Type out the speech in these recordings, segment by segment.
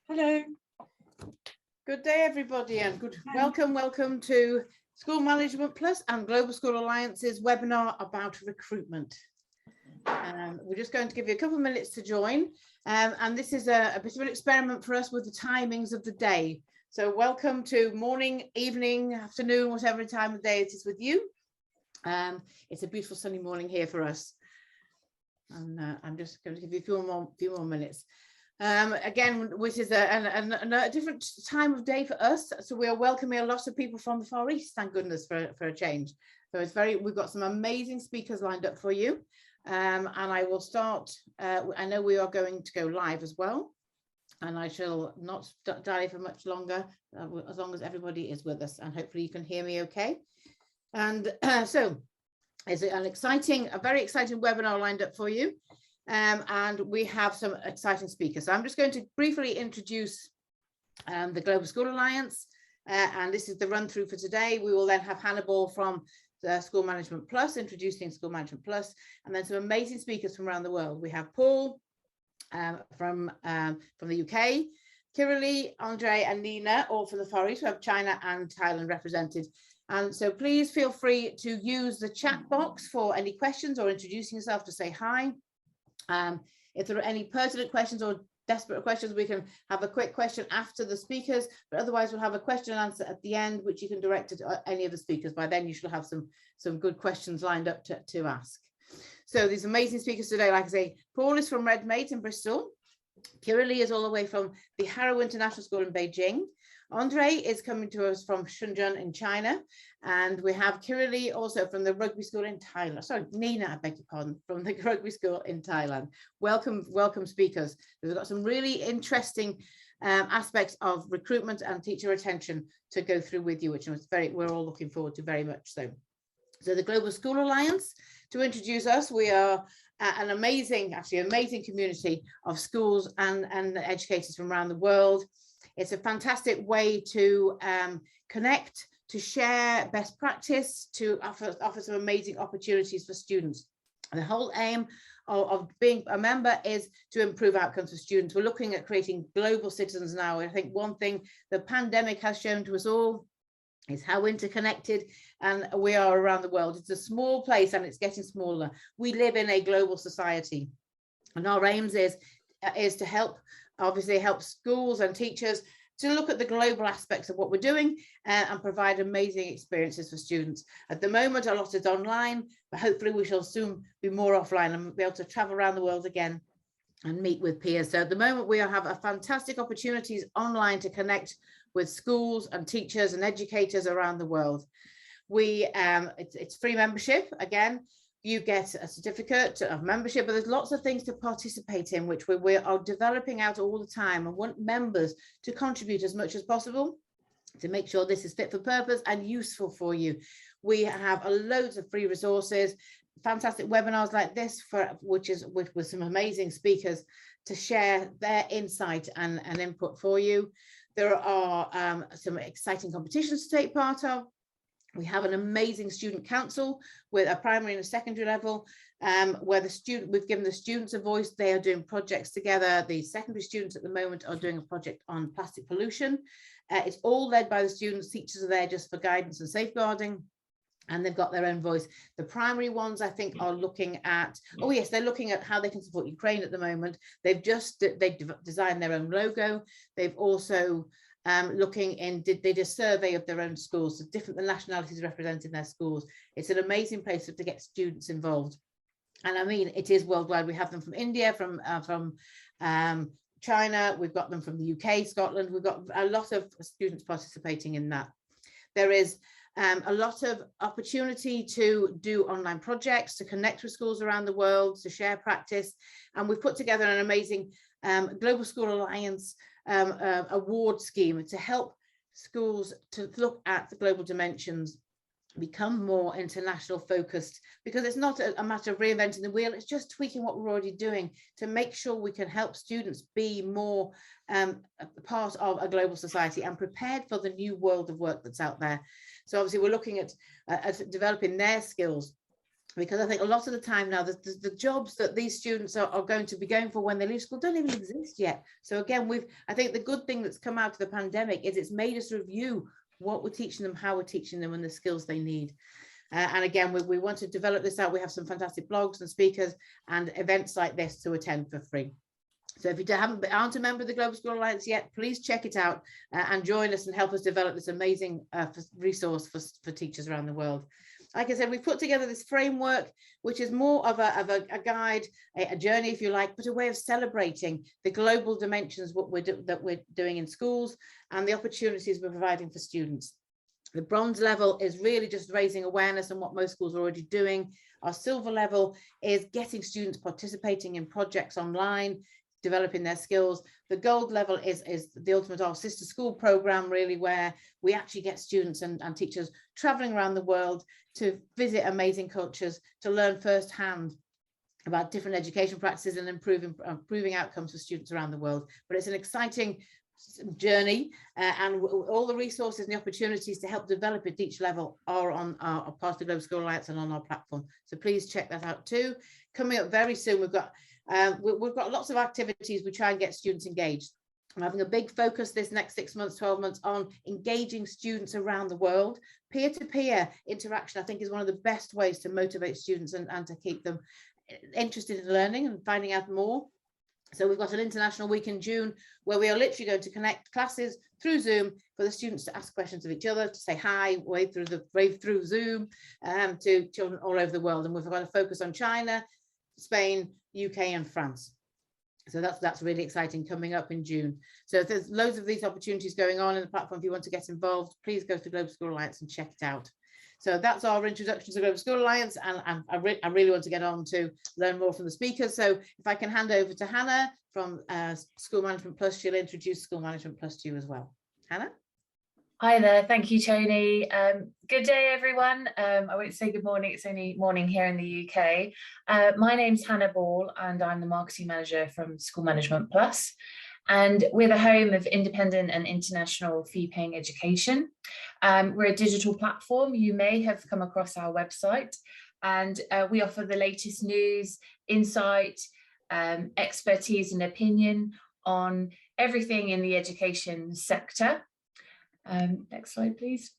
Hello. Good day, everybody, and welcome to School Management Plus and Global School Alliance's webinar about recruitment. We're just going to give you a couple of minutes to join, and this is a bit of an experiment for us with the timings of the day. So welcome to morning, evening, afternoon, whatever time of day it is with you. It's a beautiful sunny morning here for us, and I'm just going to give you a few more minutes. Again, which is a different time of day for us, so we are welcoming a lot of people from the Far East, thank goodness, for a change. So we've got some amazing speakers lined up for you, and I will start. I know we are going to go live as well, and I shall not dally for much longer, as long as everybody is with us, and hopefully you can hear me okay. And so it's a very exciting webinar lined up for you. And we have some exciting speakers. So I'm just going to briefly introduce the Global School Alliance, and this is the run through for today. We will then have Hannibal from the School Management Plus, introducing School Management Plus, and then some amazing speakers from around the world. We have Paul from the UK, Kiralee, Andre and Nina, all from the Far East. We have China and Thailand represented. And so please feel free to use the chat box for any questions or introducing yourself to say hi. If there are any pertinent questions or desperate questions, we can have a quick question after the speakers, but otherwise we'll have a question and answer at the end, which you can direct to any of the speakers. By then you should have some good questions lined up to ask. So these amazing speakers today, like I say, Paul is from Redmate in Bristol. Kiralee is all the way from the Harrow International School in Beijing. Andre is coming to us from Shenzhen in China, and we have Kiralee also from the rugby school in Thailand. Sorry, Nina, I beg your pardon, from the rugby school in Thailand. Welcome speakers. We've got some really interesting aspects of recruitment and teacher retention to go through with you, which we're all looking forward to very much so. So the Global School Alliance, to introduce us, we are an amazing community of schools and educators from around the world. It's a fantastic way to connect, to share best practice, to offer some amazing opportunities for students. And the whole aim of being a member is to improve outcomes for students. We're looking at creating global citizens now. I think one thing the pandemic has shown to us all is how interconnected and we are around the world. It's a small place and it's getting smaller. We live in a global society, and our aims is to help schools and teachers to look at the global aspects of what we're doing and provide amazing experiences for students. At the moment, a lot is online, but hopefully we shall soon be more offline and be able to travel around the world again and meet with peers. So at the moment, we have a fantastic opportunities online to connect with schools and teachers and educators around the world. It's free membership. Again, you get a certificate of membership, but there's lots of things to participate in, which we are developing out all the time, and want members to contribute as much as possible to make sure this is fit for purpose and useful for you. We have loads of free resources, fantastic webinars like this, with some amazing speakers to share their insight and input for you. There are some exciting competitions to take part of. We have an amazing student council with a primary and a secondary level, where we've given the students a voice. They are doing projects together. The secondary students at the moment are doing a project on plastic pollution. It's all led by the students. Teachers are there just for guidance and safeguarding, and they've got their own voice. The primary ones, I think, are looking at, they're looking at how they can support Ukraine at the moment. They've designed their own logo. They've also they did a survey of their own schools, so different nationalities represented in their schools. It's an amazing place to get students involved. And I mean, it is worldwide. We have them from India, from China, we've got them from the UK, Scotland. We've got a lot of students participating in that. There is a lot of opportunity to do online projects, to connect with schools around the world, to share practice. And we've put together an amazing Global School Alliance award scheme to help schools to look at the global dimensions, become more international focused, because it's not a matter of reinventing the wheel. It's just tweaking what we're already doing to make sure we can help students be more part of a global society and prepared for the new world of work that's out there. So obviously we're looking at developing their skills because I think a lot of the time now, the jobs that these students are going to be going for when they leave school don't even exist yet. So again, I think the good thing that's come out of the pandemic is it's made us review what we're teaching them, how we're teaching them, and the skills they need. And again, we want to develop this out. We have some fantastic blogs and speakers and events like this to attend for free. So if you aren't a member of the Global School Alliance yet, please check it out and join us and help us develop this amazing resource for teachers around the world. Like I said, we've put together this framework, which is more of a guide, a journey, if you like, but a way of celebrating the global dimensions that we're doing in schools and the opportunities we're providing for students. The bronze level is really just raising awareness on what most schools are already doing. Our silver level is getting students participating in projects online, developing their skills. The gold level is the ultimate Our Sister School program, really, where we actually get students and teachers traveling around the world to visit amazing cultures, to learn firsthand about different education practices and improving outcomes for students around the world. But it's an exciting journey, and all the resources and the opportunities to help develop at each level are on our part of the Global School Alliance and on our platform. So please check that out too. Coming up very soon, we've got lots of activities. We try and get students engaged. I'm having a big focus this next 6 months, 12 months on engaging students around the world. Peer-to-peer interaction, I think, is one of the best ways to motivate students and to keep them interested in learning and finding out more. So we've got an international week in June where we are literally going to connect classes through Zoom for the students to ask questions of each other, to say hi, wave through Zoom to children all over the world. And we've got a focus on China, Spain, UK and France. So that's really exciting, coming up in June. So there's loads of these opportunities going on in the platform. If you want to get involved, please go to Global School Alliance and check it out. So that's our introduction to Global School Alliance, and I really want to get on to learn more from the speakers. So if I can hand over to Hannah from School Management Plus, she'll introduce School Management Plus to you as well. Hannah? Hi there, thank you, Tony. Good day, everyone. I won't say good morning, it's only morning here in the UK. My name's Hannah Ball, and I'm the Marketing Manager from School Management Plus. And we're the home of independent and international fee-paying education. We're a digital platform. You may have come across our website, and we offer the latest news, insight, expertise and opinion on everything in the education sector. Next slide, please.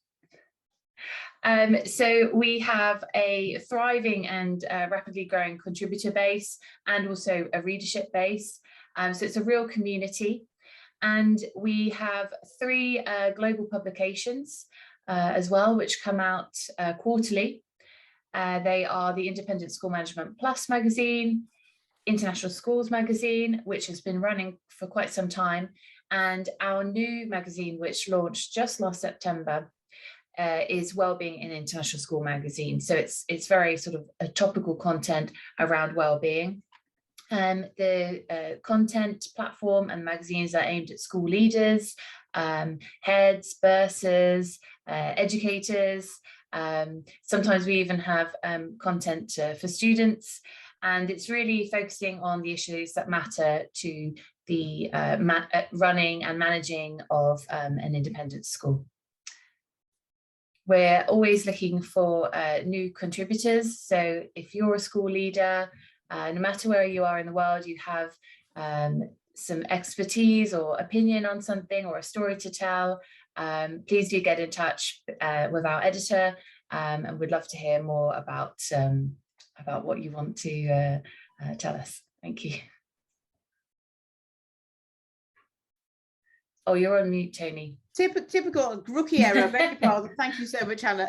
So we have a thriving and rapidly growing contributor base and also a readership base. So it's a real community. And we have 3 global publications as well, which come out quarterly. They are the Independent School Management Plus magazine, International Schools magazine, which has been running for quite some time, and our new magazine, which launched just last September, is Wellbeing in International School magazine. So it's very sort of a topical content around wellbeing. The content platform and magazines are aimed at school leaders, heads, bursars, educators. Sometimes we even have content for students, and it's really focusing on the issues that matter to the running and managing of an independent school. We're always looking for new contributors. So if you're a school leader, no matter where you are in the world, you have some expertise or opinion on something or a story to tell, please do get in touch with our editor, and we'd love to hear more about what you want to tell us. Thank you. Oh, you're on mute, Tony. Typical rookie error. Beg your pardon. Thank you so much, Hannah.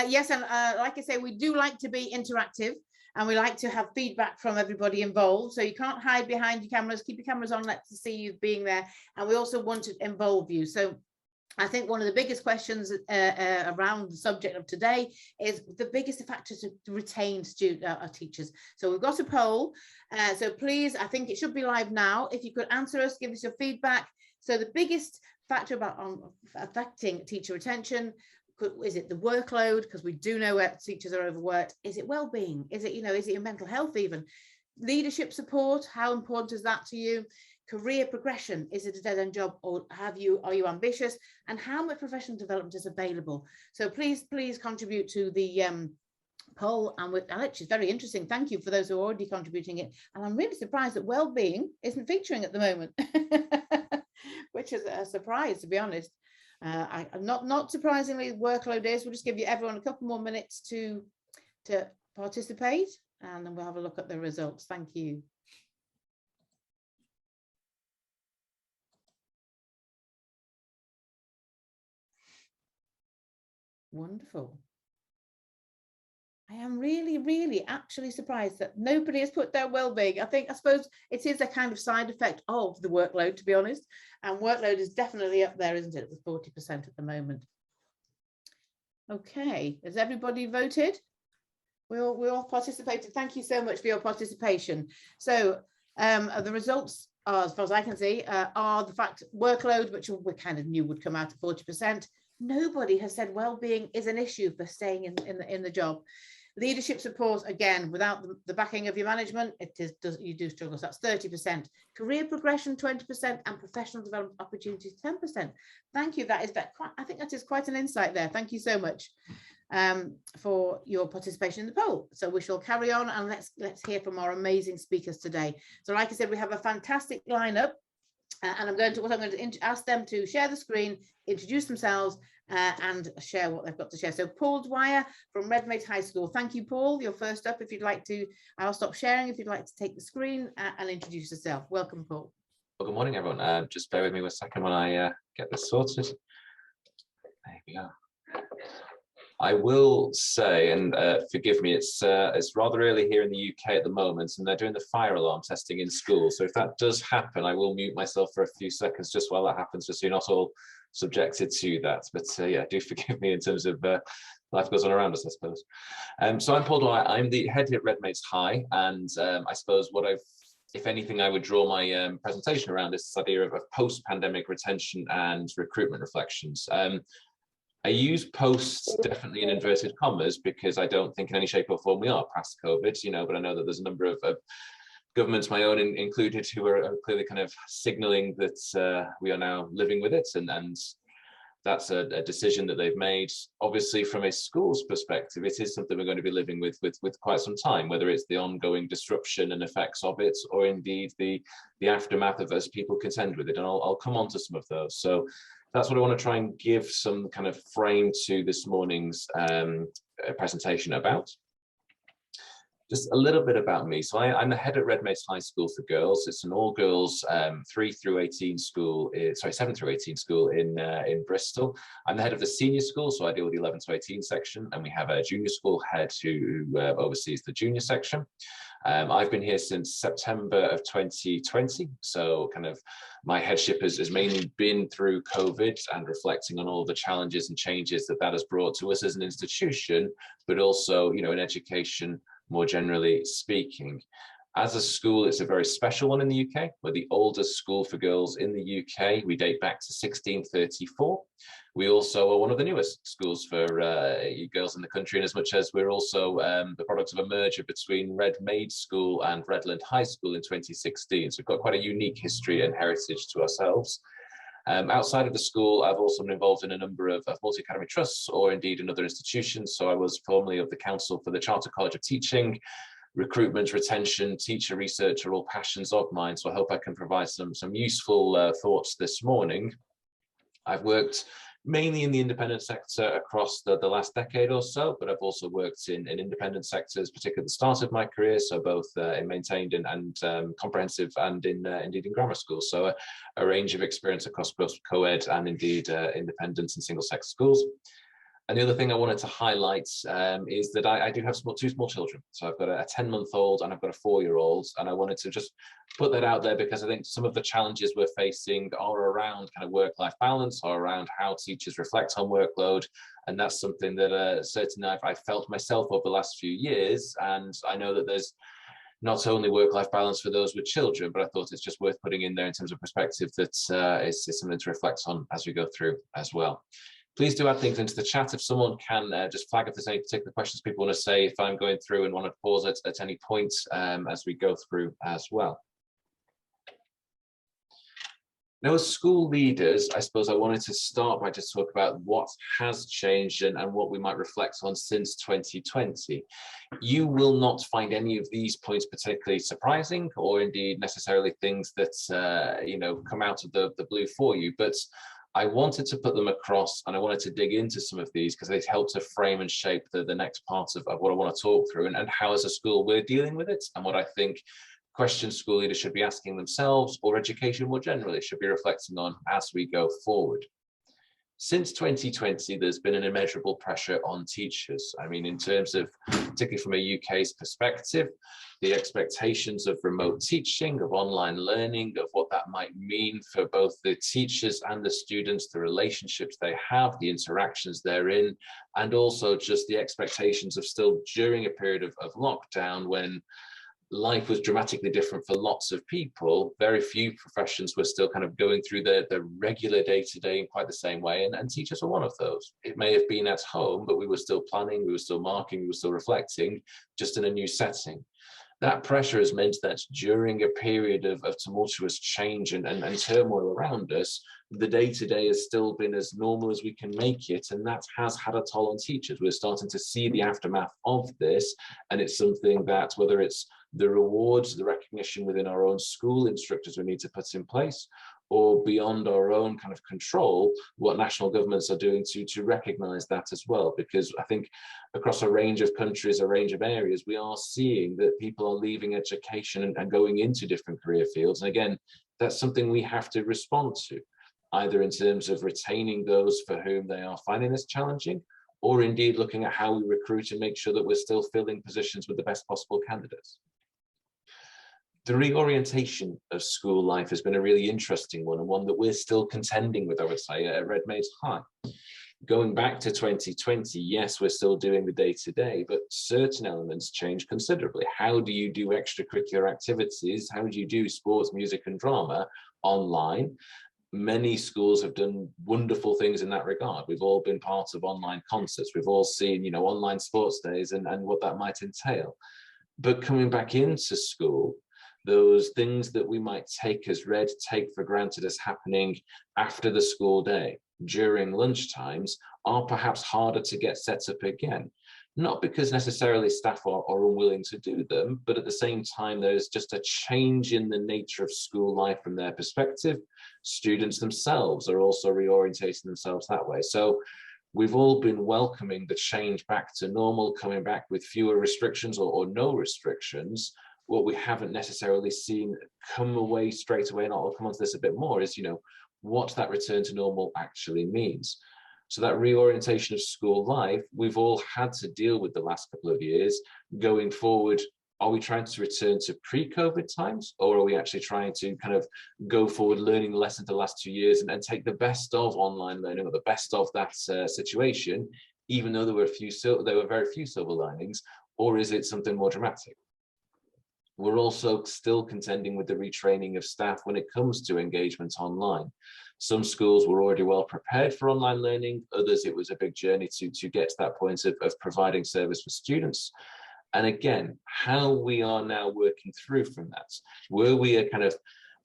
Yes, and like I say, we do like to be interactive, and we like to have feedback from everybody involved. So you can't hide behind your cameras. Keep your cameras on. Let's see you being there. And we also want to involve you. So I think one of the biggest questions around the subject of today is the biggest factor to retain teachers. So we've got a poll. So please, I think it should be live now. If you could answer us, give us your feedback. So the biggest factor about affecting teacher retention, is it the workload? Because we do know where teachers are overworked. Is it well-being? Is it, is it your mental health even? Leadership support, how important is that to you? Career progression, is it a dead-end job, or are you ambitious? And how much professional development is available? So please contribute to the poll, and Alex, it's very interesting. Thank you for those who are already contributing it. And I'm really surprised that well-being isn't featuring at the moment, which is a surprise, to be honest. Not surprisingly, workload is. We'll just give you everyone a couple more minutes to participate, and then we'll have a look at the results. Thank you. Wonderful. I am really actually surprised that nobody has put down well-being. I suppose it is a kind of side effect of the workload, to be honest. And workload is definitely up there, isn't it? It's 40% at the moment. Okay, has everybody voted? We all participated. Thank you so much for your participation. So the results are, as far as I can see, are the fact workload, which we kind of knew would come out at 40%. Nobody has said well-being is an issue for staying in the job. Leadership support, again, without the backing of your management, you do struggle. So that's 30%. Career progression, 20%, and professional development opportunities, 10%. Thank you. I think that is quite an insight there. Thank you so much for your participation in the poll. So we shall carry on, and let's hear from our amazing speakers today. So like I said, we have a fantastic lineup, and I'm going to ask them to share the screen, introduce themselves, and share what they've got to share. So Paul Dwyer from Redmayne High School. Thank you, Paul. You're first up. If you'd like to, I'll stop sharing if you'd like to take the screen and introduce yourself. Welcome, Paul. Well, good morning, everyone. Just bear with me one second when I get this sorted. There we go. I will say, and forgive me, it's rather early here in the UK at the moment, and they're doing the fire alarm testing in school. So if that does happen, I will mute myself for a few seconds just while that happens, just so you're not all subjected to that. But yeah, do forgive me in terms of life goes on around us, I suppose. So I'm Paul Dwyer. I'm the head here at Redmayne High, and I suppose if anything, I would draw my presentation around this idea of post-pandemic retention and recruitment reflections. I use post definitely in inverted commas, because I don't think in any shape or form we are past COVID, but I know that there's a number of governments, my own included, who are clearly kind of signaling that we are now living with it, and that's a decision that they've made. Obviously, from a school's perspective, it is something we're going to be living with quite some time, whether it's the ongoing disruption and effects of it, or indeed the aftermath of as people contend with it. And I'll come on to some of those. So that's what I want to try and give some kind of frame to this morning's presentation about. Just a little bit about me. So I'm the head at Redmayne High School for Girls. It's an all-girls 7 through 18 school in Bristol. I'm the head of the senior school, so I deal with the 11 to 18 section, and we have a junior school head who oversees the junior section. I've been here since September of 2020, so kind of my headship has mainly been through COVID and reflecting on all the challenges and changes that has brought to us as an institution, but also, in education more generally speaking. As a school, it's a very special one in the UK. We're the oldest school for girls in the UK. We date back to 1634. We also are one of the newest schools for girls in the country, in as much as we're also the product of a merger between Redmayne School and Redland High School in 2016. So we've got quite a unique history and heritage to ourselves. Outside of the school, I've also been involved in a number of multi-academy trusts, or indeed in other institutions. So I was formerly of the Council for the Chartered College of Teaching. Recruitment, retention, teacher, research are all passions of mine. So I hope I can provide some useful thoughts this morning. I've worked mainly in the independent sector across the last decade or so, but I've also worked in independent sectors, particularly at the start of my career, so both in maintained and comprehensive, and indeed in grammar schools. So a range of experience across both co-ed and indeed independent and single-sex schools. And the other thing I wanted to highlight is that I do have two small children. So I've got a 10-month-old and I've got a 4-year-old. And I wanted to just put that out there, because I think some of the challenges we're facing are around kind of work-life balance, or around how teachers reflect on workload. And that's something that certainly I've felt myself over the last few years. And I know that there's not only work-life balance for those with children, but I thought it's just worth putting in there in terms of perspective that is something to reflect on as we go through as well. Please do add things into the chat. If someone can just flag if there's any particular questions people want to say, if I'm going through and want to pause at any point as we go through as well. Now, as school leaders, I suppose I wanted to start by just talk about what has changed and what we might reflect on since 2020. You will not find any of these points particularly surprising, or indeed necessarily things that come out of the blue for you. But I wanted to put them across, and I wanted to dig into some of these because they help to frame and shape the next part of what I want to talk through, and how as a school we're dealing with it, and what I think questions school leaders should be asking themselves, or education more generally should be reflecting on as we go forward. Since 2020, there's been an immeasurable pressure on teachers. I mean, in terms of, particularly from a UK's perspective, the expectations of remote teaching, of online learning, of what that might mean for both the teachers and the students, the relationships they have, the interactions they're in, and also just the expectations of still during a period of lockdown when life was dramatically different for lots of people. Very few professions were still kind of going through their regular day-to-day in quite the same way, and teachers were one of those. It may have been at home, but we were still planning, we were still marking, we were still reflecting, just in a new setting. That pressure has meant that during a period of tumultuous change and turmoil around us, the day-to-day has still been as normal as we can make it, and that has had a toll on teachers. We're starting to see the aftermath of this, and it's something that, whether it's the rewards, the recognition within our own school instructors we need to put in place, or beyond our own kind of control, what national governments are doing to recognise that as well. Because I think across a range of countries, a range of areas, we are seeing that people are leaving education and going into different career fields. And again, that's something we have to respond to, either in terms of retaining those for whom they are finding this challenging, or indeed looking at how we recruit and make sure that we're still filling positions with the best possible candidates. The reorientation of school life has been a really interesting one, and one that we're still contending with, I would say, at Redmayne's High. Going back to 2020, yes, we're still doing the day-to-day, but certain elements change considerably. How do you do extracurricular activities? How do you do sports, music, and drama online? Many schools have done wonderful things in that regard. We've all been part of online concerts. We've all seen, online sports days and what that might entail. But coming back into school, those things that we might take for granted as happening after the school day, during lunch times, are perhaps harder to get set up again. Not because necessarily staff are unwilling to do them, but at the same time, there's just a change in the nature of school life from their perspective. Students themselves are also reorientating themselves that way. So we've all been welcoming the change back to normal, coming back with fewer restrictions or no restrictions. What we haven't necessarily seen come away straight away, and I'll come on to this a bit more, is what that return to normal actually means. So that reorientation of school life, we've all had to deal with the last couple of years. Going forward, are we trying to return to pre-COVID times, or are we actually trying to kind of go forward, learning the lesson the last 2 years and take the best of online learning, or the best of that situation, even though there were very few silver linings, or is it something more dramatic? We're also still contending with the retraining of staff when it comes to engagement online. Some schools were already well prepared for online learning, others it was a big journey to get to that point of providing service for students. And again, how we are now working through from that. Were we a kind of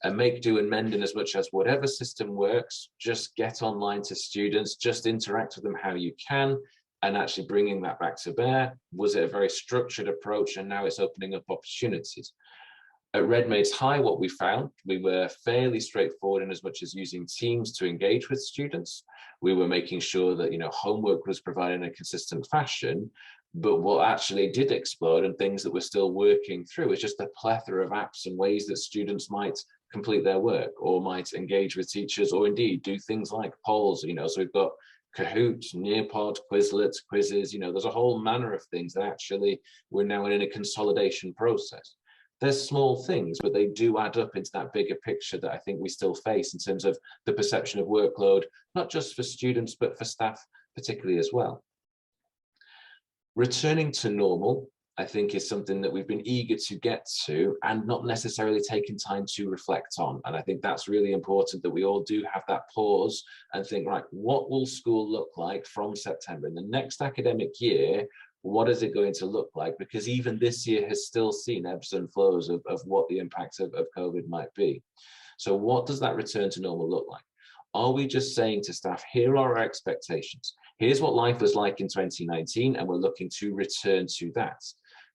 a make, do and mend in as much as whatever system works, just get online to students, just interact with them how you can, and actually bringing that back to bear? Was it a very structured approach, and now it's opening up opportunities? At Redmayne's High, what we found, we were fairly straightforward in as much as using Teams to engage with students. We were making sure that homework was provided in a consistent fashion. But what actually did explode, and things that we're still working through, is just the plethora of apps and ways that students might complete their work, or might engage with teachers, or indeed do things like polls. So we've got Kahoot, Nearpod, Quizlet, quizzes. There's a whole manner of things that actually we're now in a consolidation process. They're small things, but they do add up into that bigger picture that I think we still face in terms of the perception of workload, not just for students, but for staff particularly as well. Returning to normal, I think, is something that we've been eager to get to and not necessarily taken time to reflect on. And I think that's really important, that we all do have that pause and think, right, what will school look like from September? In the next academic year, What is it going to look like? Because even this year has still seen ebbs and flows of what the impact of COVID might be. So what does that return to normal look like? Are we just saying to staff, here are our expectations. Here's what life was like in 2019, and we're looking to return to that.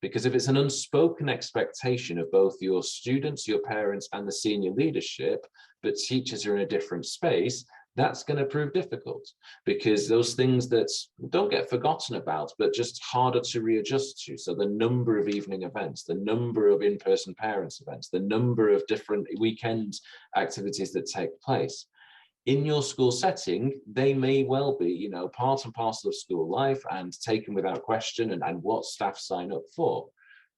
Because if it's an unspoken expectation of both your students, your parents, and the senior leadership, but teachers are in a different space, that's going to prove difficult, because those things that don't get forgotten about, but just harder to readjust to. So the number of evening events, the number of in-person parents events, the number of different weekend activities that take place. In your school setting, they may well be, you know, part and parcel of school life and taken without question, and what staff sign up for.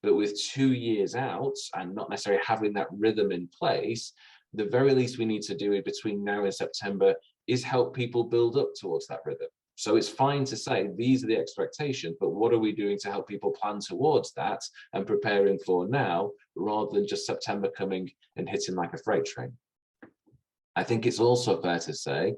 But with 2 years out and not necessarily having that rhythm in place, the very least we need to do between now and September is help people build up towards that rhythm. So it's fine to say these are the expectations, but what are we doing to help people plan towards that and preparing for now, rather than just September coming and hitting like a freight train? I think it's also fair to say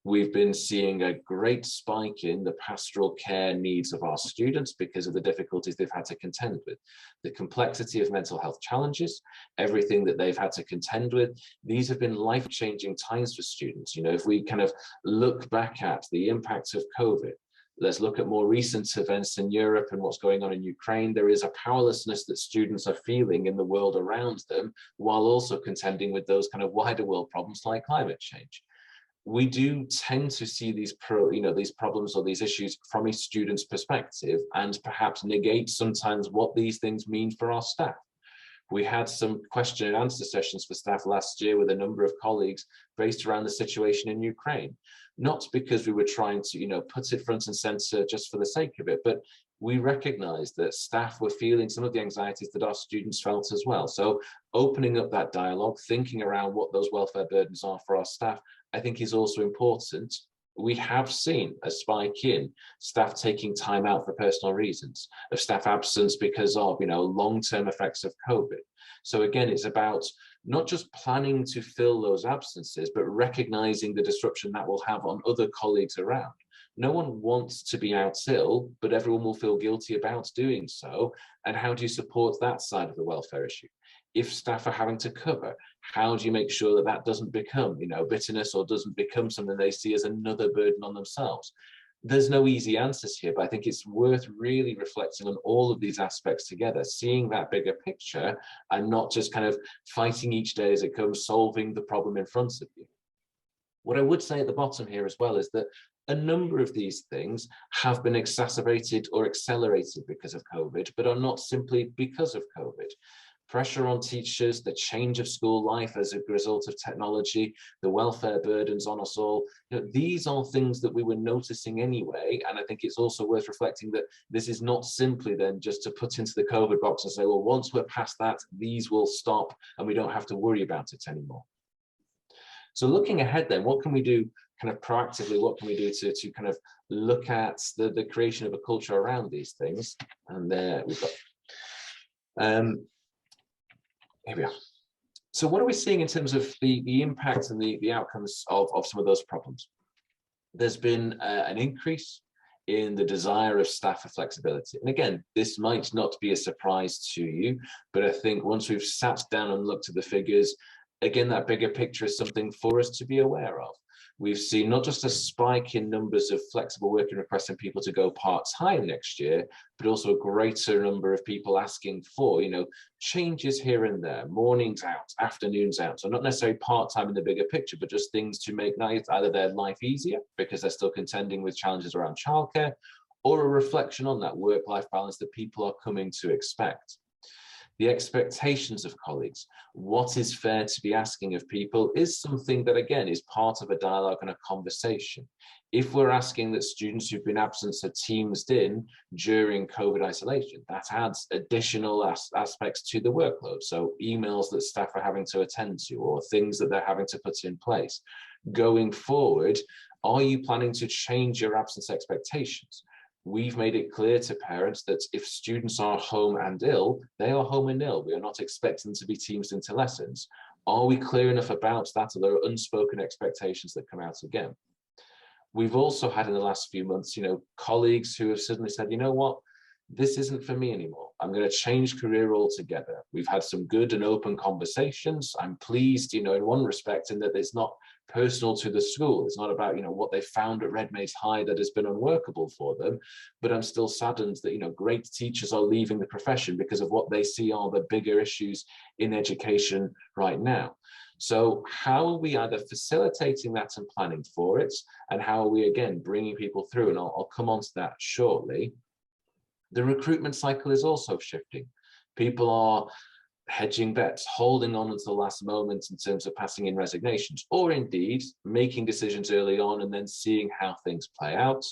we've been seeing a great spike in the pastoral care needs of our students because of the difficulties they've had to contend with. The complexity of mental health challenges, everything that they've had to contend with, these have been life-changing times for students. You know, if we kind of look back at the impacts of COVID, let's look at more recent events in Europe and what's going on in Ukraine. There is a powerlessness that students are feeling in the world around them, while also contending with those kind of wider world problems like climate change. We do tend to see these problems or these issues from a student's perspective, and perhaps negate sometimes what these things mean for our staff. We had some question and answer sessions for staff last year with a number of colleagues based around the situation in Ukraine. Not because we were trying to, you know, put it front and center just for the sake of it, but we recognized that staff were feeling some of the anxieties that our students felt as well. So opening up that dialogue, thinking around what those welfare burdens are for our staff, I think is also important. We have seen a spike in staff taking time out for personal reasons, of staff absence because of, you know, long-term effects of COVID. So again, it's about not just planning to fill those absences, but recognizing the disruption that will have on other colleagues around. No one wants to be out ill, but everyone will feel guilty about doing so. And how do you support that side of the welfare issue? If staff are having to cover, how do you make sure that that doesn't become, you know, bitterness, or doesn't become something they see as another burden on themselves? There's no easy answers here, but I think it's worth really reflecting on all of these aspects together, seeing that bigger picture and not just kind of fighting each day as it comes, solving the problem in front of you. What I would say at the bottom here as well is that a number of these things have been exacerbated or accelerated because of COVID, but are not simply because of COVID. Pressure on teachers, the change of school life as a result of technology, the welfare burdens on us all, you know, these are things that we were noticing anyway. And I think it's also worth reflecting that this is not simply then just to put into the COVID box and say, well, once we're past that, these will stop and we don't have to worry about it anymore. So looking ahead then, what can we do kind of proactively? What can we do to kind of look at the creation of a culture around these things? And there we've got, here we are. So what are we seeing in terms of the impact and the outcomes of some of those problems? There's been an increase in the desire of staff for flexibility. And again, this might not be a surprise to you, but I think once we've sat down and looked at the figures, again, that bigger picture is something for us to be aware of. We've seen not just a spike in numbers of flexible working requests and people to go part-time next year, but also a greater number of people asking for, you know, changes here and there, mornings out, afternoons out. So not necessarily part-time in the bigger picture, but just things to make either their life easier because they're still contending with challenges around childcare, or a reflection on that work-life balance that people are coming to expect. The expectations of colleagues, what is fair to be asking of people, is something that, again, is part of a dialogue and a conversation. If we're asking that students who've been absent are teamed in during COVID isolation, that adds additional aspects to the workload. So emails that staff are having to attend to, or things that they're having to put in place. Going forward, are you planning to change your absence expectations? We've made it clear to parents that if students are home and ill, they are home and ill. We are not expecting them to be teamed into lessons. Are we clear enough about that? Are there unspoken expectations that come out again? We've also had in the last few months, you know, colleagues who have suddenly said, you know what, this isn't for me anymore. I'm going to change career altogether. We've had some good and open conversations. I'm pleased, in one respect, in that it's not personal to the school. It's not about, what they found at Redmay's High that has been unworkable for them. But I'm still saddened that, great teachers are leaving the profession because of what they see are the bigger issues in education right now. So how are we either facilitating that and planning for it? And how are we, again, bringing people through? And I'll come on to that shortly. The recruitment cycle is also shifting. People are hedging bets, holding on until the last moment in terms of passing in resignations, or indeed making decisions early on and then seeing how things play out.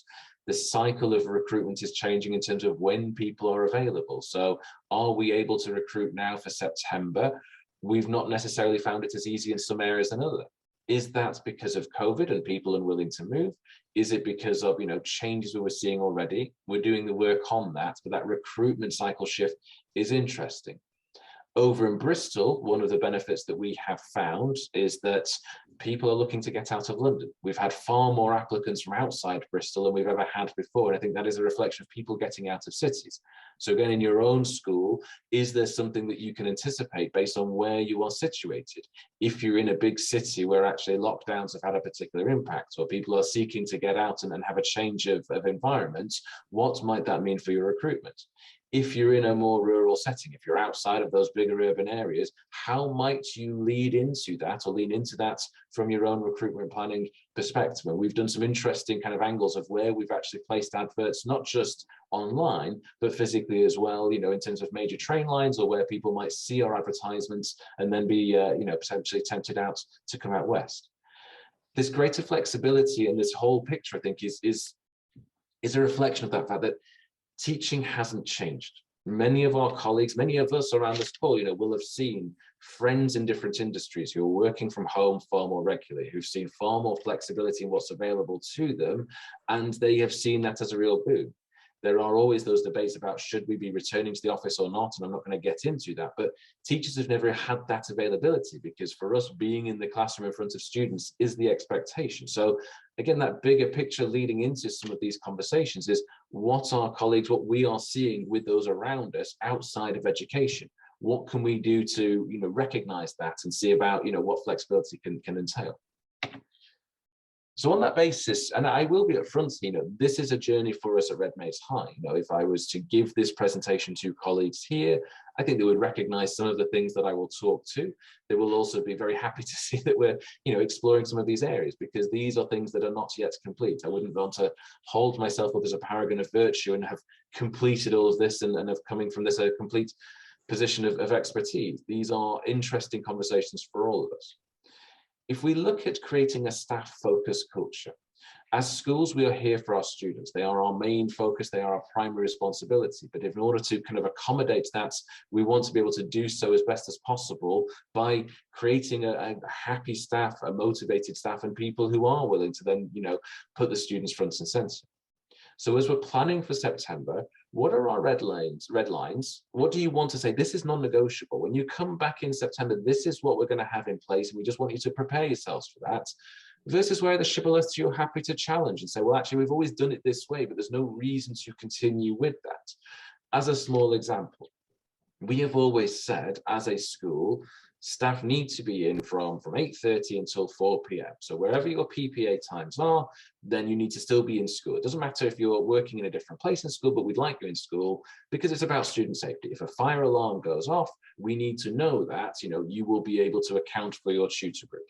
The cycle of recruitment is changing in terms of when people are available. So are we able to recruit now for September? We've not necessarily found it as easy in some areas than others. Is that because of COVID and people unwilling to move? Is it because of changes we were seeing already? We're doing the work on that, but that recruitment cycle shift is interesting. Over in Bristol, one of the benefits that we have found is that people are looking to get out of London. We've had far more applicants from outside Bristol than we've ever had before. And I think that is a reflection of people getting out of cities. So again, in your own school, is there something that you can anticipate based on where you are situated? If you're in a big city where actually lockdowns have had a particular impact, or people are seeking to get out and have a change of environment, what might that mean for your recruitment? If you're in a more rural setting, if you're outside of those bigger urban areas, how might you lead into that or lean into that from your own recruitment planning perspective? And we've done some interesting kind of angles of where we've actually placed adverts, not just online, but physically as well, in terms of major train lines, or where people might see our advertisements and then be, potentially tempted out to come out west. This greater flexibility and this whole picture, I think, is a reflection of that fact that teaching hasn't changed. Many of our colleagues, many of us around this call, will have seen friends in different industries who are working from home far more regularly, who've seen far more flexibility in what's available to them, and they have seen that as a real boon. There are always those debates about should we be returning to the office or not, and I'm not going to get into that, but teachers have never had that availability, because for us, being in the classroom in front of students is the expectation. So again, that bigger picture leading into some of these conversations is what our colleagues, what we are seeing with those around us outside of education. What can we do to recognize that and see about what flexibility can entail? So on that basis, and I will be upfront, this is a journey for us at Redmay's High. If I was to give this presentation to colleagues here, I think they would recognize some of the things that I will talk to. They will also be very happy to see that we're, exploring some of these areas, because these are things that are not yet complete. I wouldn't want to hold myself up as a paragon of virtue and have completed all of this and have coming from this a complete position of expertise. These are interesting conversations for all of us. If we look at creating a staff-focused culture, as schools, we are here for our students. They are our main focus. They are our primary responsibility. But in order to kind of accommodate that, we want to be able to do so as best as possible by creating a happy staff, a motivated staff, and people who are willing to then, put the students front and center. So as we're planning for September, what are our red lines? What do you want to say? This is non-negotiable. When you come back in September, this is what we're going to have in place, and we just want you to prepare yourselves for that. Versus where the shibboleths you're happy to challenge and say, well, actually, we've always done it this way, but there's no reason to continue with that. As a small example, we have always said, as a school, staff need to be in from 8:30 until 4 p.m. So wherever your PPA times are, then you need to still be in school. It doesn't matter if you're working in a different place in school, but we'd like you in school because it's about student safety. If a fire alarm goes off, we need to know that, you will be able to account for your tutor group.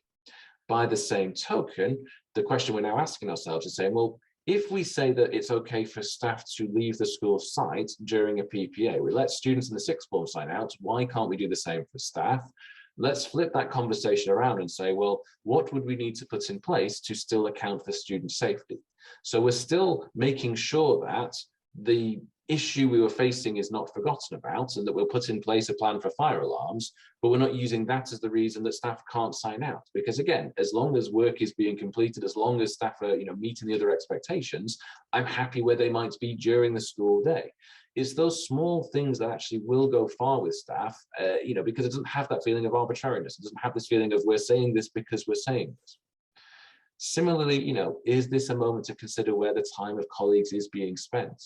By the same token, the question we're now asking ourselves is saying, well, if we say that it's okay for staff to leave the school site during a PPA, we let students in the sixth form sign out, why can't we do the same for staff? Let's flip that conversation around and say, well, what would we need to put in place to still account for student safety? So we're still making sure that the issue we were facing is not forgotten about, and that we'll put in place a plan for fire alarms, but we're not using that as the reason that staff can't sign out. Because again, as long as work is being completed, as long as staff are meeting the other expectations, I'm happy where they might be during the school day. It's those small things that actually will go far with staff, because it doesn't have that feeling of arbitrariness. It doesn't have this feeling of we're saying this because we're saying this. Similarly, is this a moment to consider where the time of colleagues is being spent?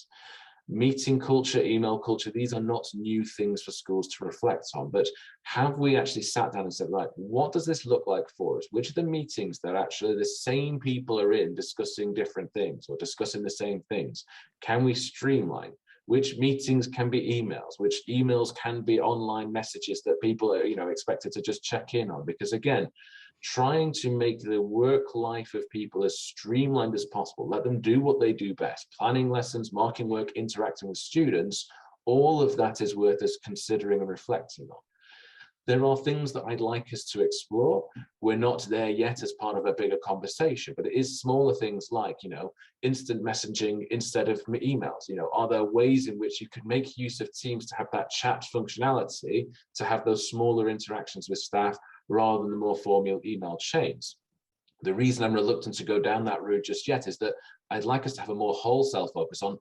Meeting culture, email culture, these are not new things for schools to reflect on, but have we actually sat down and said, right, what does this look like for us? Which are the meetings that actually the same people are in discussing different things or discussing the same things? Can we streamline? Which meetings can be emails? Which emails can be online messages that people are, expected to just check in on? Because again, trying to make the work life of people as streamlined as possible, let them do what they do best, planning lessons, marking work, interacting with students, all of that is worth us considering and reflecting on. There are things that I'd like us to explore. We're not there yet as part of a bigger conversation, but it is smaller things like, instant messaging instead of emails. Are there ways in which you could make use of Teams to have that chat functionality, to have those smaller interactions with staff rather than the more formal email chains? The reason I'm reluctant to go down that route just yet is that I'd like us to have a more wholesale focus on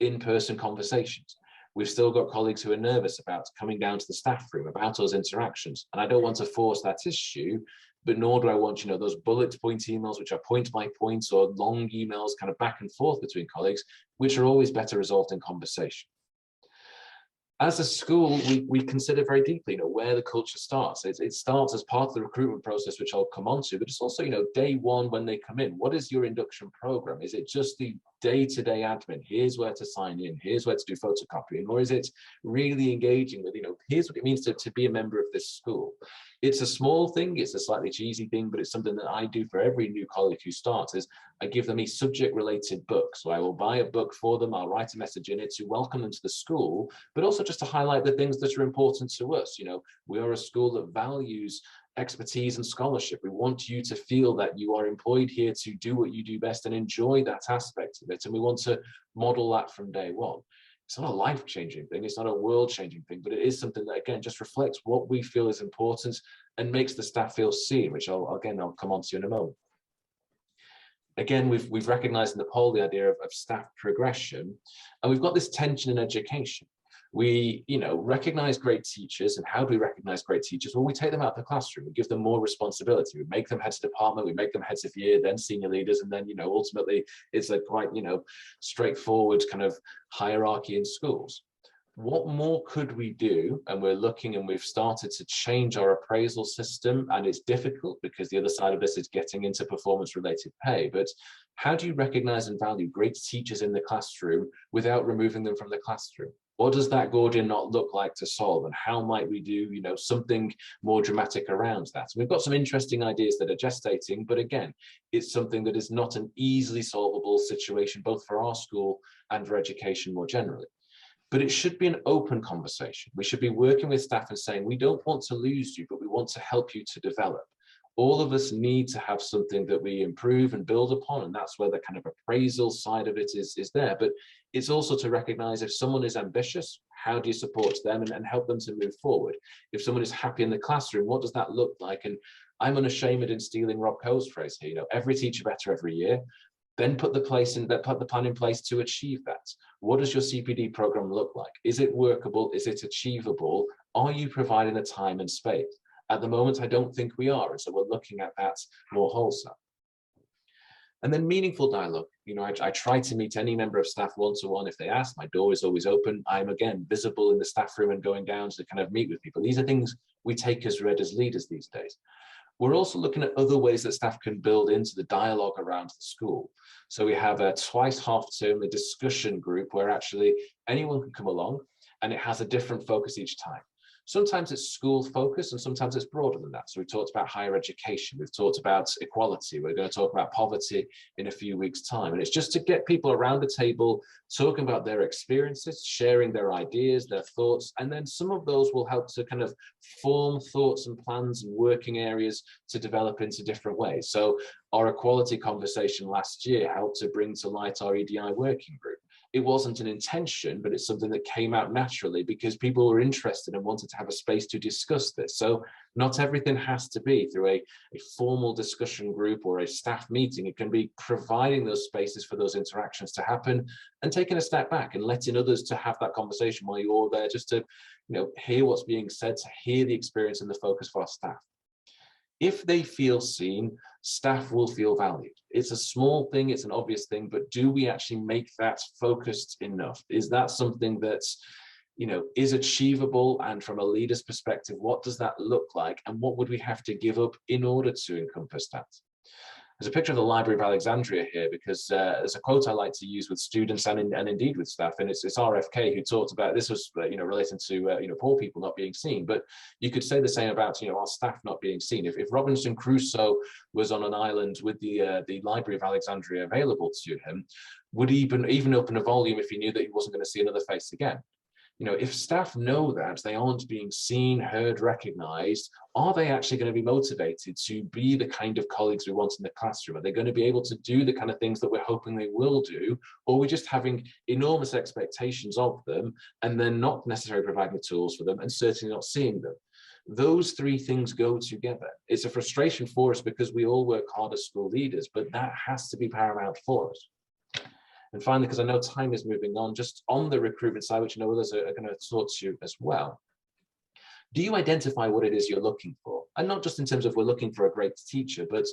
in-person conversations. We've still got colleagues who are nervous about coming down to the staff room, about those interactions. And I don't want to force that issue, but nor do I want, those bullet point emails, which are point by point, or long emails kind of back and forth between colleagues, which are always better resolved in conversation. As a school, we consider very deeply, where the culture starts. It starts as part of the recruitment process, which I'll come on to, but it's also, day one when they come in. What is your induction program? Is it just the day-to-day admin? Here's where to sign in, here's where to do photocopying, or is it really engaging with, here's what it means to be a member of this school? It's a small thing, it's a slightly cheesy thing, but it's something that I do for every new colleague who starts, is I give them a subject-related book. So I will buy a book for them, I'll write a message in it to welcome them to the school, but also just to highlight the things that are important to us. We are a school that values expertise and scholarship. We want you to feel that you are employed here to do what you do best and enjoy that aspect of it. And we want to model that from day one. It's not a life-changing thing, it's not a world-changing thing, but it is something that, again, just reflects what we feel is important and makes the staff feel seen, which I'll come on to in a moment. Again, we've recognized in the poll the idea of staff progression, and we've got this tension in education. We, recognize great teachers. And how do we recognize great teachers? Well, we take them out of the classroom, we give them more responsibility, we make them heads of department, we make them heads of year, then senior leaders, and then, ultimately it's a quite, straightforward kind of hierarchy in schools. What more could we do? And we're looking, and we've started to change our appraisal system, and it's difficult because the other side of this is getting into performance-related pay. But how do you recognize and value great teachers in the classroom without removing them from the classroom? What does that Gordian knot look like to solve, and how might we do, something more dramatic around that? And we've got some interesting ideas that are gestating, but again, it's something that is not an easily solvable situation, both for our school and for education more generally. But it should be an open conversation. We should be working with staff and saying, we don't want to lose you, but we want to help you to develop. All of us need to have something that we improve and build upon, and that's where the kind of appraisal side of it is there. But it's also to recognize if someone is ambitious, how do you support them and help them to move forward? If someone is happy in the classroom, what does that look like? And I'm unashamed in stealing Rob Coe's phrase here, every teacher better every year. Then put the plan in place to achieve that. What does your CPD program look like? Is it workable? Is it achievable? Are you providing the time and space? At the moment, I don't think we are. And so we're looking at that more wholesale. And then meaningful dialogue. I try to meet any member of staff one-to-one if they ask. My door is always open. I'm, again, visible in the staff room and going down to kind of meet with people. These are things we take as read as leaders these days. We're also looking at other ways that staff can build into the dialogue around the school. So we have a twice half term, a discussion group where actually anyone can come along, and it has a different focus each time. Sometimes it's school focused and sometimes it's broader than that. So we've talked about higher education, we've talked about equality, we're going to talk about poverty in a few weeks' time. And it's just to get people around the table talking about their experiences, sharing their ideas, their thoughts, and then some of those will help to kind of form thoughts and plans and working areas to develop into different ways. So our equality conversation last year helped to bring to light our EDI working group. It wasn't an intention, but it's something that came out naturally because people were interested and wanted to have a space to discuss this. So not everything has to be through a formal discussion group or a staff meeting. It can be providing those spaces for those interactions to happen and taking a step back and letting others to have that conversation while you're there, just to hear what's being said, to hear the experience and the focus of our staff. If they feel seen, staff will feel valued. It's a small thing, it's an obvious thing, but do we actually make that focused enough? Is that something that's, is achievable? And from a leader's perspective, what does that look like? And what would we have to give up in order to encompass that? There's a picture of the Library of Alexandria here because there's a quote I like to use with students and indeed with staff, and it's RFK who talked about this was relating to poor people not being seen, but you could say the same about our staff not being seen. If Robinson Crusoe was on an island with the Library of Alexandria available to him, would he even open a volume if he knew that he wasn't going to see another face again? If staff know that they aren't being seen, heard, recognized, are they actually going to be motivated to be the kind of colleagues we want in the classroom? Are they going to be able to do the kind of things that we're hoping they will do? Or are we just having enormous expectations of them and then not necessarily providing the tools for them and certainly not seeing them? Those three things go together. It's a frustration for us because we all work hard as school leaders, but that has to be paramount for us. And finally, because I know time is moving on, just on the recruitment side, which I know others are going to talk to you as well. Do you identify what it is you're looking for? And not just in terms of we're looking for a great teacher, but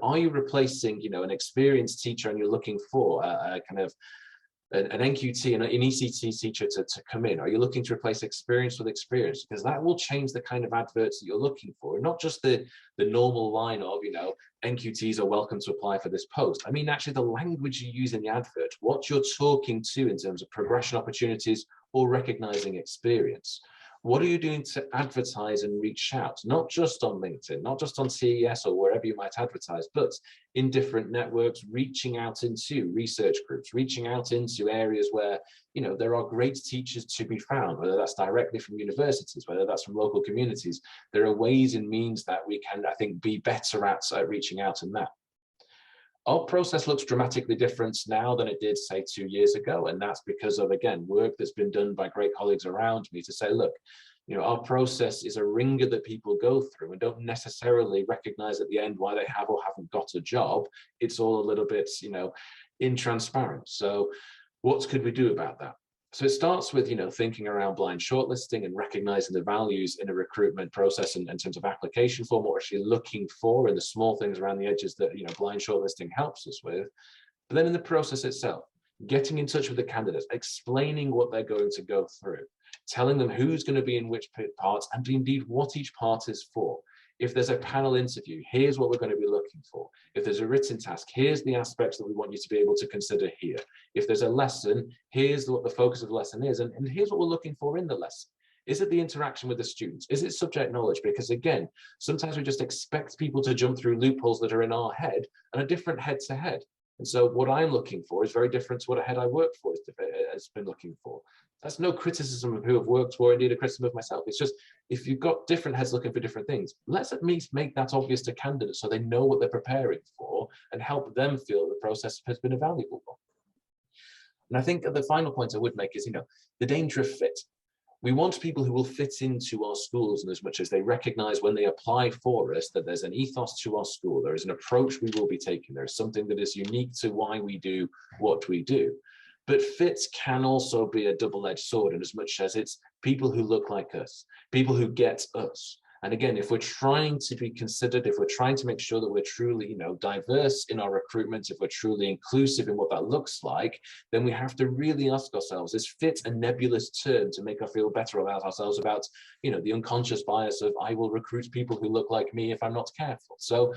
are you replacing an experienced teacher and you're looking for a kind of an NQT and an ECT teacher to come in? Are you looking to replace experience with experience? Because that will change the kind of adverts that you're looking for, not just the normal line of NQTs are welcome to apply for this post. I mean, actually the language you use in the advert, what you're talking to in terms of progression opportunities or recognizing experience. What are you doing to advertise and reach out? Not just on LinkedIn, not just on CES or wherever you might advertise, but in different networks, reaching out into research groups, reaching out into areas where, there are great teachers to be found, whether that's directly from universities, whether that's from local communities. There are ways and means that we can, I think, be better at reaching out in that. Our process looks dramatically different now than it did, say, 2 years ago. And that's because of, again, work that's been done by great colleagues around me to say, look, our process is a ringer that people go through and don't necessarily recognize at the end why they have or haven't got a job. It's all a little bit, intransparent. So what could we do about that? So it starts with, thinking around blind shortlisting and recognizing the values in a recruitment process in terms of application form, what we're actually looking for and the small things around the edges that, blind shortlisting helps us with. But then in the process itself, getting in touch with the candidates, explaining what they're going to go through, telling them who's going to be in which parts and indeed what each part is for. If there's a panel interview, here's what we're going to be looking for. If there's a written task, here's the aspects that we want you to be able to consider here. If there's a lesson, here's what the focus of the lesson is, and here's what we're looking for in the lesson. Is it the interaction with the students? Is it subject knowledge? Because again, sometimes we just expect people to jump through loopholes that are in our head and are different head to head. And so what I'm looking for is very different to what a head I work for has been looking for. That's no criticism of who I've worked for, indeed a criticism of myself. It's just, if you've got different heads looking for different things, let's at least make that obvious to candidates so they know what they're preparing for and help them feel the process has been a valuable one. And I think the final point I would make is, the danger of fit. We want people who will fit into our schools, and as much as they recognize when they apply for us that there's an ethos to our school, there is an approach we will be taking, there is something that is unique to why we do what we do. But fit can also be a double-edged sword, in as much as it's people who look like us, people who get us. And again, if we're trying to be considered, if we're trying to make sure that we're truly, diverse in our recruitment, if we're truly inclusive in what that looks like, then we have to really ask ourselves, is fit a nebulous term to make us feel better about ourselves, about, the unconscious bias of I will recruit people who look like me if I'm not careful. So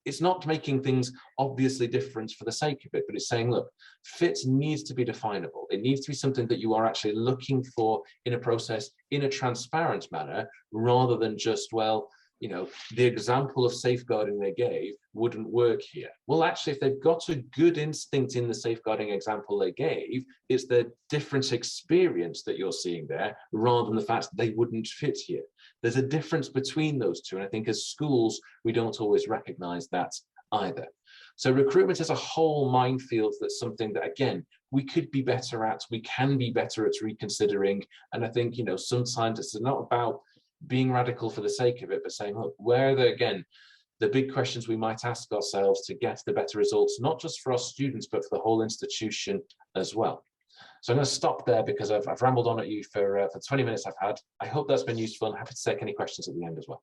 it's not making things obviously different for the sake of it, but it's saying, look, fit needs to be definable. It needs to be something that you are actually looking for in a process in a transparent manner, rather than just, well, the example of safeguarding they gave wouldn't work here. Well, actually, if they've got a good instinct in the safeguarding example they gave, it's the different experience that you're seeing there, rather than the fact that they wouldn't fit here. There's a difference between those two. And I think as schools, we don't always recognize that either. So recruitment as a whole minefield, that's something that, again, we could be better at, we can be better at reconsidering. And I think, sometimes it's not about being radical for the sake of it, but saying, look, where are the big questions we might ask ourselves to get the better results, not just for our students, but for the whole institution as well. So I'm going to stop there because I've rambled on at you for 20 minutes I've had. I hope that's been useful, and happy to take any questions at the end as well.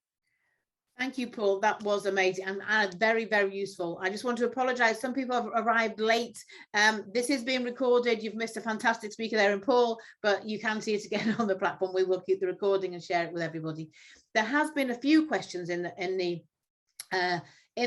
Thank you, Paul. That was amazing and very, very useful. I just want to apologise. Some people have arrived late. This is being recorded. You've missed a fantastic speaker there in Paul, but you can see it again on the platform. We will keep the recording and share it with everybody. There has been a few questions in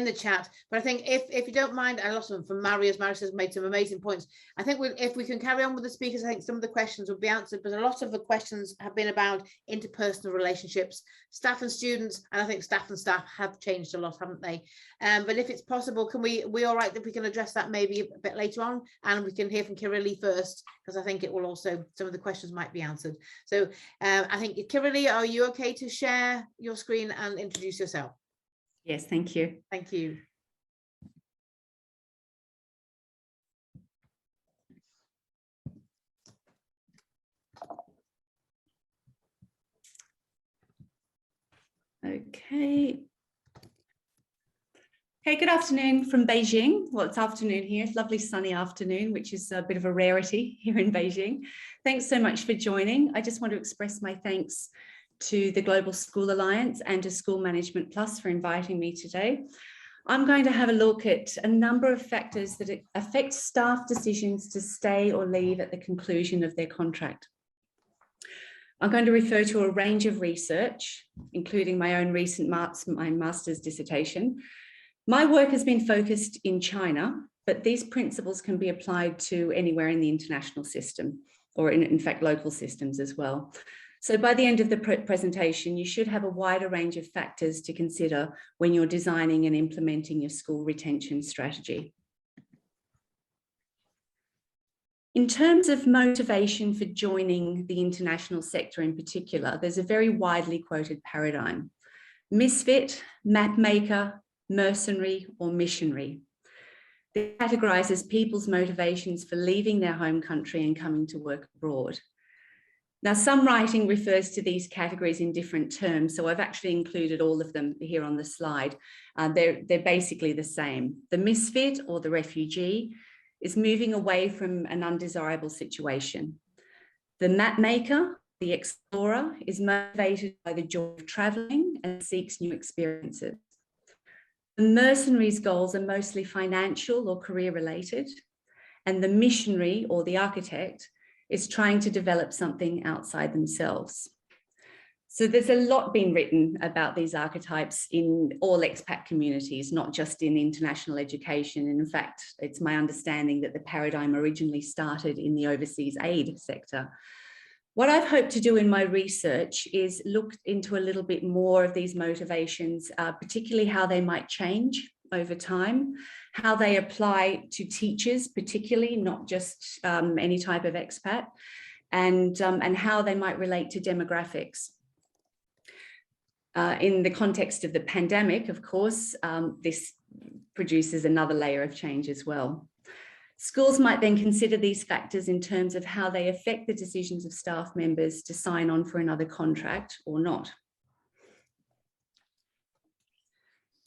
the chat, but I think if you don't mind, a lot of them from Marius has made some amazing points. I think if we can carry on with the speakers, I think some of the questions will be answered, but a lot of the questions have been about interpersonal relationships, staff and students, and I think staff and staff have changed a lot, haven't they? But if it's possible, can we all right that we can address that maybe a bit later on, and we can hear from Kirili first, because I think it will also, some of the questions might be answered. So I think, Kirili, are you okay to share your screen and introduce yourself? Yes, thank you. Thank you. Okay. Hey, good afternoon from Beijing. Well, it's afternoon here. It's lovely sunny afternoon, which is a bit of a rarity here in Beijing. Thanks so much for joining. I just want to express my thanks to the Global School Alliance and to School Management Plus for inviting me today. I'm going to have a look at a number of factors that affect staff decisions to stay or leave at the conclusion of their contract. I'm going to refer to a range of research, including my own recent master's dissertation. My work has been focused in China, but these principles can be applied to anywhere in the international system, or in fact, local systems as well. So by the end of the presentation, you should have a wider range of factors to consider when you're designing and implementing your school retention strategy. In terms of motivation for joining the international sector in particular, there's a very widely quoted paradigm: misfit, map maker, mercenary, or missionary. This categorizes people's motivations for leaving their home country and coming to work abroad. Now, some writing refers to these categories in different terms, so I've actually included all of them here on the slide. They're basically the same. The misfit, or the refugee, is moving away from an undesirable situation. The map maker, the explorer, is motivated by the joy of traveling and seeks new experiences. The mercenary's goals are mostly financial or career related, and the missionary, or the architect, is trying to develop something outside themselves. So there's a lot being written about these archetypes in all expat communities, not just in international education. And in fact, it's my understanding that the paradigm originally started in the overseas aid sector. What I've hoped to do in my research is look into a little bit more of these motivations, particularly how they might change over time, how they apply to teachers, particularly, not just any type of expat, and how they might relate to demographics. In the context of the pandemic, of course, this produces another layer of change as well. Schools might then consider these factors in terms of how they affect the decisions of staff members to sign on for another contract or not.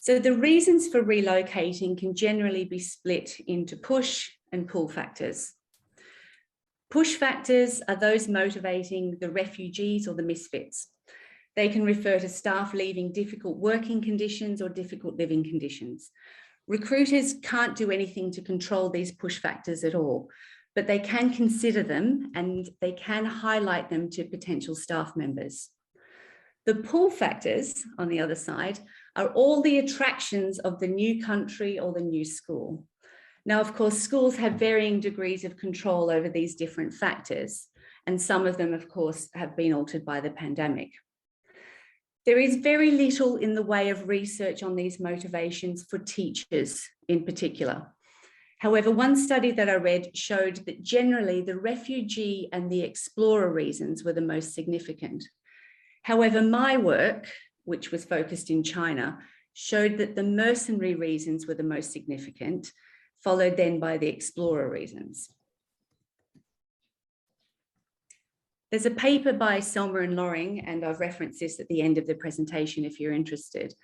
So the reasons for relocating can generally be split into push and pull factors. Push factors are those motivating the refugees or the misfits. They can refer to staff leaving difficult working conditions or difficult living conditions. Recruiters can't do anything to control these push factors at all, but they can consider them and they can highlight them to potential staff members. The pull factors, on the other side, are all the attractions of the new country or the new school. Now, of course, schools have varying degrees of control over these different factors, and some of them, of course, have been altered by the pandemic. There is very little in the way of research on these motivations for teachers in particular. However, one study that I read showed that generally the refugee and the explorer reasons were the most significant. However, my work, which was focused in China, showed that the mercenary reasons were the most significant, followed then by the explorer reasons. There's a paper by Selma and Loring, and I've referenced this at the end of the presentation if you're interested.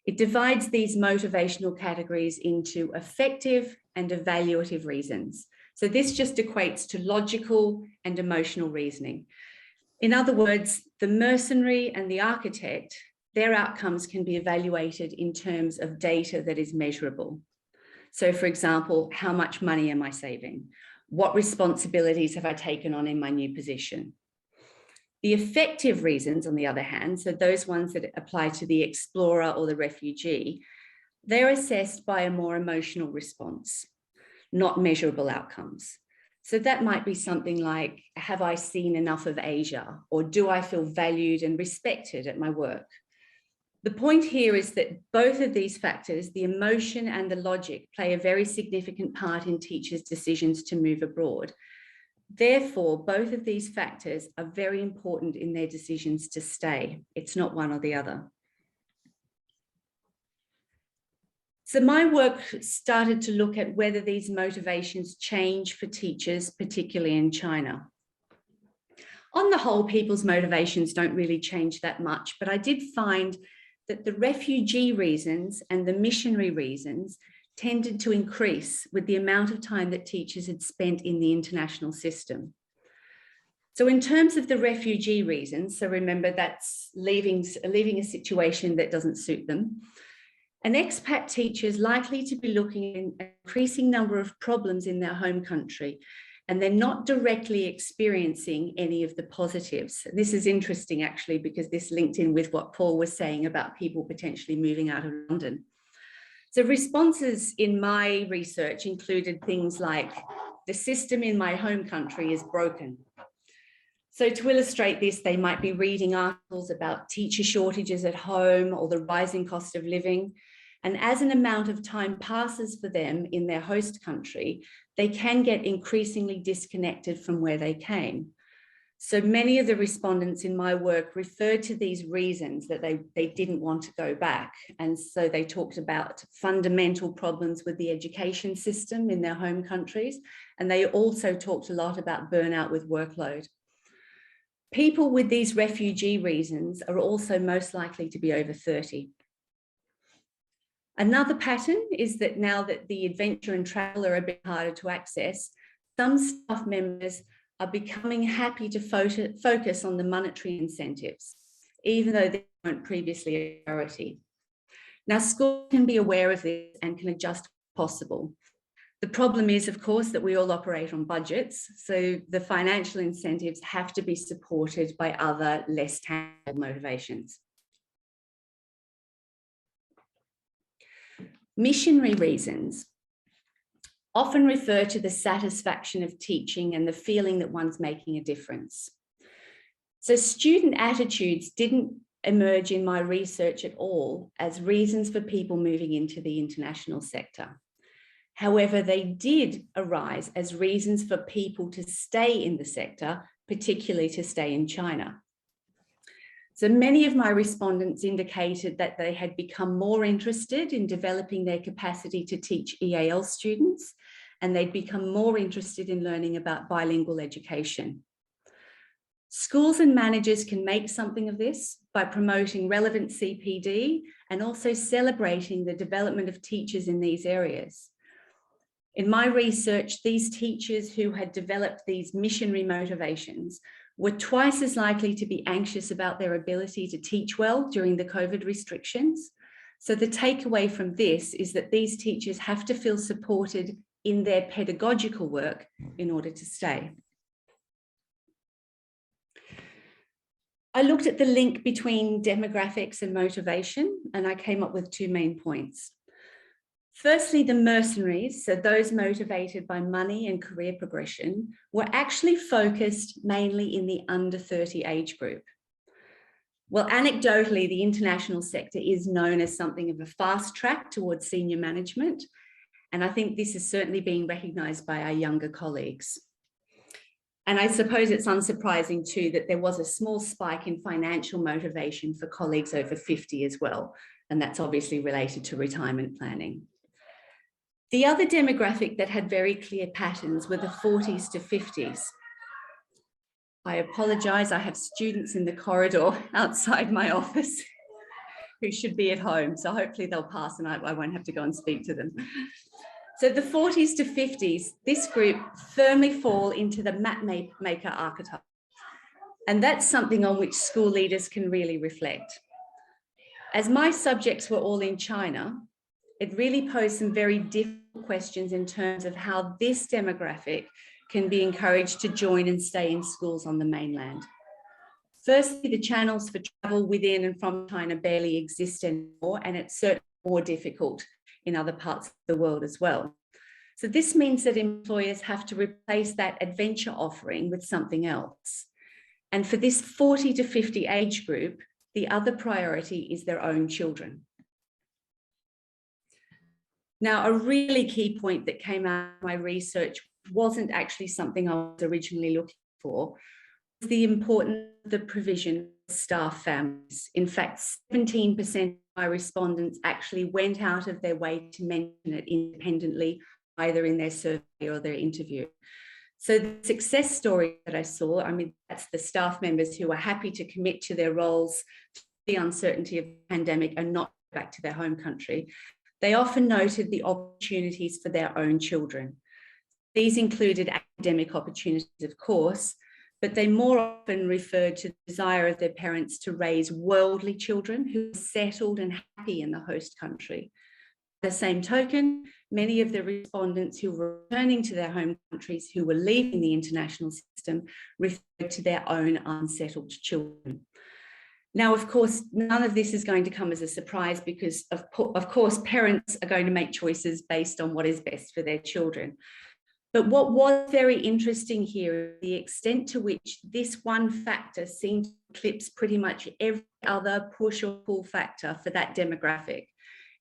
It divides these motivational categories into affective and evaluative reasons. So this just equates to logical and emotional reasoning. In other words, the mercenary and the architect their outcomes can be evaluated in terms of data that is measurable. So for example, how much money am I saving? What responsibilities have I taken on in my new position? The effective reasons, on the other hand, so those ones that apply to the explorer or the refugee, they're assessed by a more emotional response, not measurable outcomes. So that might be something like, have I seen enough of Asia? Or do I feel valued and respected at my work? The point here is that both of these factors, the emotion and the logic, play a very significant part in teachers' decisions to move abroad. Therefore, both of these factors are very important in their decisions to stay. It's not one or the other. So my work started to look at whether these motivations change for teachers, particularly in China. On the whole, people's motivations don't really change that much, but I did find that the refugee reasons and the missionary reasons tended to increase with the amount of time that teachers had spent in the international system. So in terms of the refugee reasons, so remember that's leaving a situation that doesn't suit them, an expat teacher is likely to be looking at an increasing number of problems in their home country, and they're not directly experiencing any of the positives. This is interesting, actually, because this linked in with what Paul was saying about people potentially moving out of London. So responses in my research included things like, the system in my home country is broken. So to illustrate this, they might be reading articles about teacher shortages at home or the rising cost of living. And as an amount of time passes for them in their host country, they can get increasingly disconnected from where they came. So many of the respondents in my work referred to these reasons that they didn't want to go back. And so they talked about fundamental problems with the education system in their home countries. And they also talked a lot about burnout with workload. People with these refugee reasons are also most likely to be over 30. Another pattern is that now that the adventure and travel are a bit harder to access, some staff members are becoming happy to focus on the monetary incentives, even though they weren't previously a priority. Now, schools can be aware of this and can adjust if possible. The problem is, of course, that we all operate on budgets, so the financial incentives have to be supported by other less tangible motivations. Missionary reasons often refer to the satisfaction of teaching and the feeling that one's making a difference. So student attitudes didn't emerge in my research at all as reasons for people moving into the international sector. However, they did arise as reasons for people to stay in the sector, particularly to stay in China. So many of my respondents indicated that they had become more interested in developing their capacity to teach EAL students, and they'd become more interested in learning about bilingual education. Schools and managers can make something of this by promoting relevant CPD and also celebrating the development of teachers in these areas. In my research, these teachers who had developed these missionary motivations were twice as likely to be anxious about their ability to teach well during the COVID restrictions. So the takeaway from this is that these teachers have to feel supported in their pedagogical work in order to stay. I looked at the link between demographics and motivation, and I came up with two main points. Firstly, the mercenaries, so those motivated by money and career progression, were actually focused mainly in the under 30 age group. Well, anecdotally, the international sector is known as something of a fast track towards senior management, and I think this is certainly being recognised by our younger colleagues. And I suppose it's unsurprising too that there was a small spike in financial motivation for colleagues over 50 as well, and that's obviously related to retirement planning. The other demographic that had very clear patterns were the 40s to 50s. I apologise, I have students in the corridor outside my office who should be at home, so hopefully they'll pass and I won't have to go and speak to them. So the 40s to 50s, this group firmly fall into the map maker archetype. And that's something on which school leaders can really reflect. As my subjects were all in China, it really posed some very difficult questions in terms of how this demographic can be encouraged to join and stay in schools on the mainland. Firstly, the channels for travel within and from China barely exist anymore, and it's certainly more difficult in other parts of the world as well. So this means that employers have to replace that adventure offering with something else. And for this 40 to 50 age group, the other priority is their own children. Now, a really key point that came out of my research wasn't actually something I was originally looking for, was the importance of the provision of staff families. In fact, 17% of my respondents actually went out of their way to mention it independently, either in their survey or their interview. So the success story that I saw, I mean, that's the staff members who are happy to commit to their roles, to the uncertainty of the pandemic and not go back to their home country. They often noted the opportunities for their own children. These included academic opportunities, of course, but they more often referred to the desire of their parents to raise worldly children who are settled and happy in the host country. By the same token, many of the respondents who were returning to their home countries, who were leaving the international system, referred to their own unsettled children. Now, of course, none of this is going to come as a surprise because, of course, parents are going to make choices based on what is best for their children. But what was very interesting here is the extent to which this one factor seemed to eclipse pretty much every other push or pull factor for that demographic,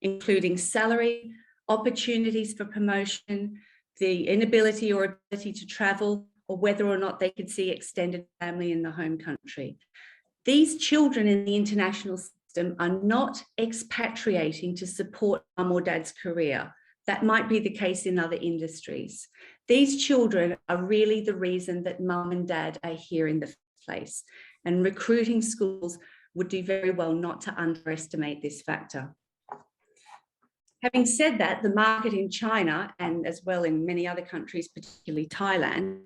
including salary, opportunities for promotion, the inability or ability to travel, or whether or not they could see extended family in the home country. These children in the international system are not expatriating to support mum or dad's career. That might be the case in other industries. These children are really the reason that mum and dad are here in the first place. And recruiting schools would do very well not to underestimate this factor. Having said that, the market in China, and as well in many other countries, particularly Thailand,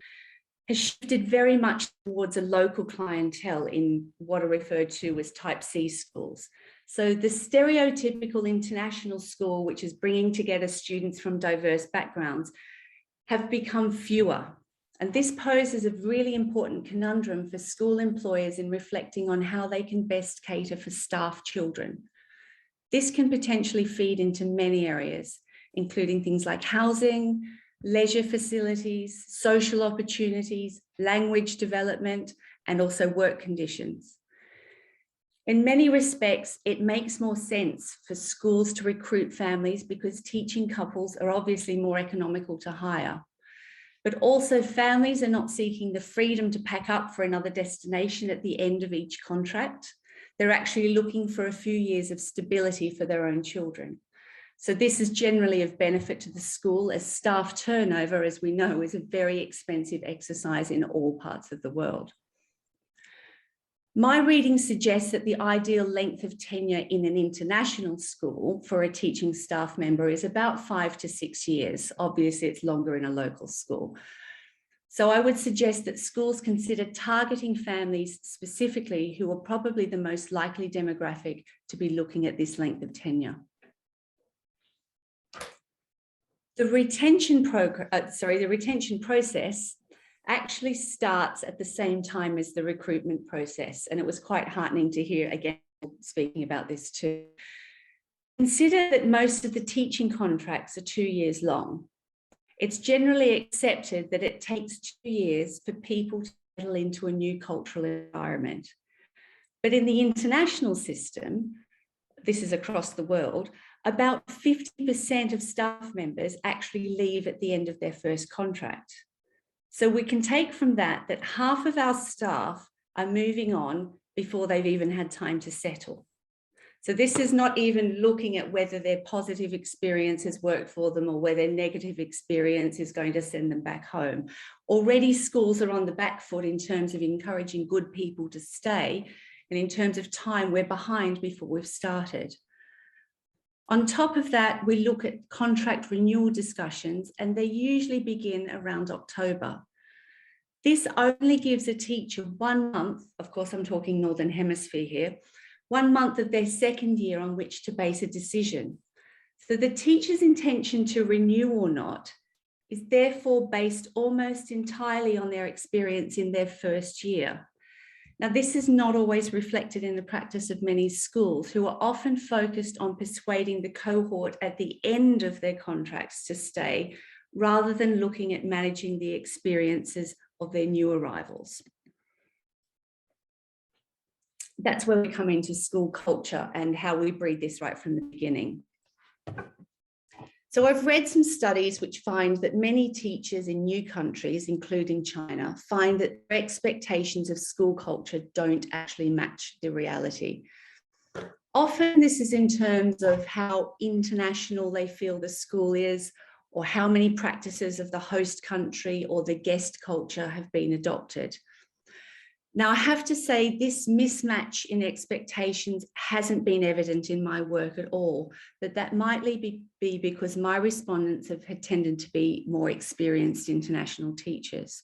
has shifted very much towards a local clientele in what are referred to as type C schools. So the stereotypical international school, which is bringing together students from diverse backgrounds, have become fewer. And this poses a really important conundrum for school employers in reflecting on how they can best cater for staff children. This can potentially feed into many areas, including things like housing, leisure facilities, social opportunities, language development, and also work conditions. In many respects, it makes more sense for schools to recruit families because teaching couples are obviously more economical to hire. But also families are not seeking the freedom to pack up for another destination at the end of each contract. They're actually looking for a few years of stability for their own children. So this is generally of benefit to the school, as staff turnover, as we know, is a very expensive exercise in all parts of the world. My reading suggests that the ideal length of tenure in an international school for a teaching staff member is about 5 to 6 years. Obviously, it's longer in a local school. So I would suggest that schools consider targeting families specifically who are probably the most likely demographic to be looking at this length of tenure. The retention process actually starts at the same time as the recruitment process. And it was quite heartening to hear, again, speaking about this too. Consider that most of the teaching contracts are 2 years long. It's generally accepted that it takes 2 years for people to settle into a new cultural environment. But in the international system, this is across the world, about 50% of staff members actually leave at the end of their first contract. So we can take from that that half of our staff are moving on before they've even had time to settle. So this is not even looking at whether their positive experience has worked for them or whether their negative experience is going to send them back home. Already schools are on the back foot in terms of encouraging good people to stay, and in terms of time, we're behind before we've started. On top of that, we look at contract renewal discussions, and they usually begin around October. This only gives a teacher 1 month, of course I'm talking Northern Hemisphere here, 1 month of their second year on which to base a decision. So the teacher's intention to renew or not is therefore based almost entirely on their experience in their first year. Now, this is not always reflected in the practice of many schools, who are often focused on persuading the cohort at the end of their contracts to stay, rather than looking at managing the experiences of their new arrivals. That's where we come into school culture and how we breed this right from the beginning. So I've read some studies which find that many teachers in new countries, including China, find that their expectations of school culture don't actually match the reality. Often this is in terms of how international they feel the school is, or how many practices of the host country or the guest culture have been adopted. Now, I have to say this mismatch in expectations hasn't been evident in my work at all, but that might be because my respondents have tended to be more experienced international teachers.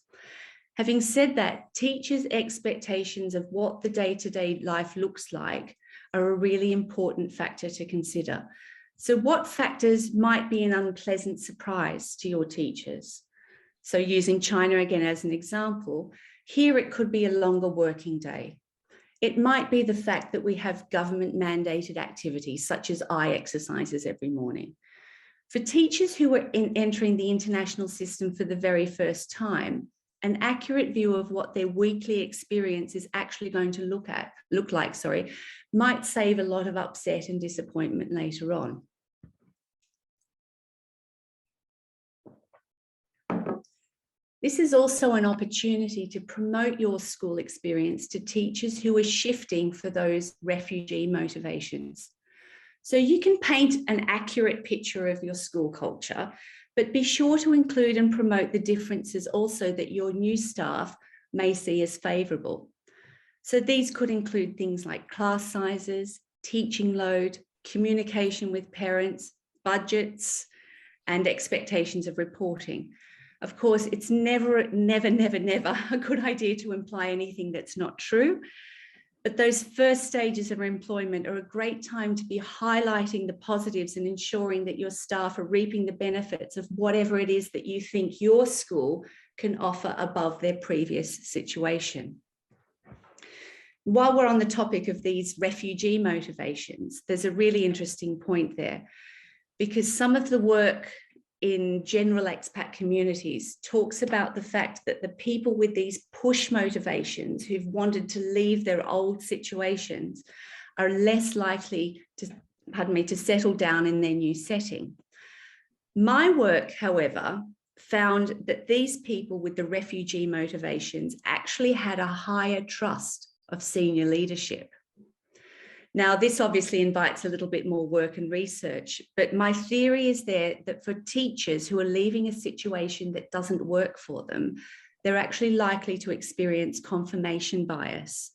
Having said that, teachers' expectations of what the day-to-day life looks like are a really important factor to consider. So what factors might be an unpleasant surprise to your teachers? So using China again as an example, here it could be a longer working day. It might be the fact that we have government mandated activities such as eye exercises every morning. For teachers who are entering the international system for the very first time, an accurate view of what their weekly experience is actually going to look like, might save a lot of upset and disappointment later on. This is also an opportunity to promote your school experience to teachers who are shifting for those refugee motivations. So you can paint an accurate picture of your school culture, but be sure to include and promote the differences also that your new staff may see as favourable. So these could include things like class sizes, teaching load, communication with parents, budgets, and expectations of reporting. Of course, it's never a good idea to imply anything that's not true, but those first stages of employment are a great time to be highlighting the positives and ensuring that your staff are reaping the benefits of whatever it is that you think your school can offer above their previous situation. While we're on the topic of these refugee motivations, there's a really interesting point there, because some of the work in general expat communities talks about the fact that the people with these push motivations who've wanted to leave their old situations are less likely to settle down in their new setting. My work, however, found that these people with the refugee motivations actually had a higher trust of senior leadership. Now, this obviously invites a little bit more work and research, but my theory is that for teachers who are leaving a situation that doesn't work for them, they're actually likely to experience confirmation bias.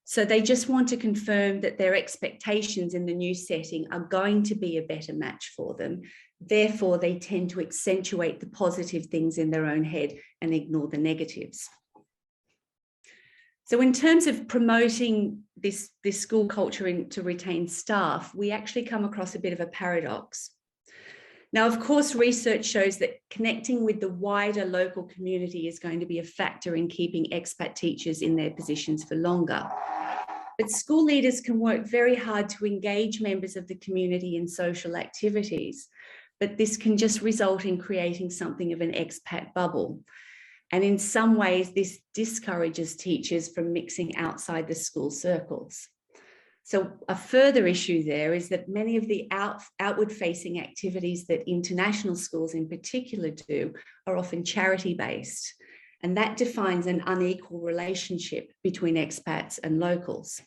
So they just want to confirm that their expectations in the new setting are going to be a better match for them. Therefore, they tend to accentuate the positive things in their own head and ignore the negatives. So in terms of promoting this school culture to retain staff, we actually come across a bit of a paradox. Now, of course, research shows that connecting with the wider local community is going to be a factor in keeping expat teachers in their positions for longer. But school leaders can work very hard to engage members of the community in social activities, but this can just result in creating something of an expat bubble. And in some ways, this discourages teachers from mixing outside the school circles. So a further issue there is that many of the outward-facing activities that international schools in particular do are often charity-based, and that defines an unequal relationship between expats and locals.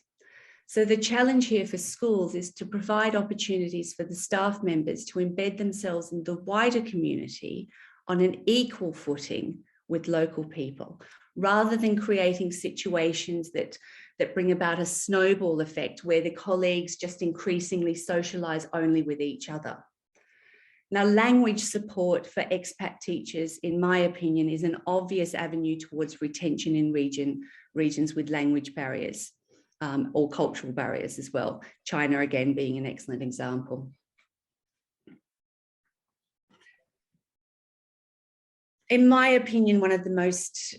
So the challenge here for schools is to provide opportunities for the staff members to embed themselves in the wider community on an equal footing with local people, rather than creating situations that bring about a snowball effect where the colleagues just increasingly socialise only with each other. Now, language support for expat teachers, in my opinion, is an obvious avenue towards retention in regions with language barriers. or cultural barriers as well. China, again, being an excellent example. In my opinion, one of the most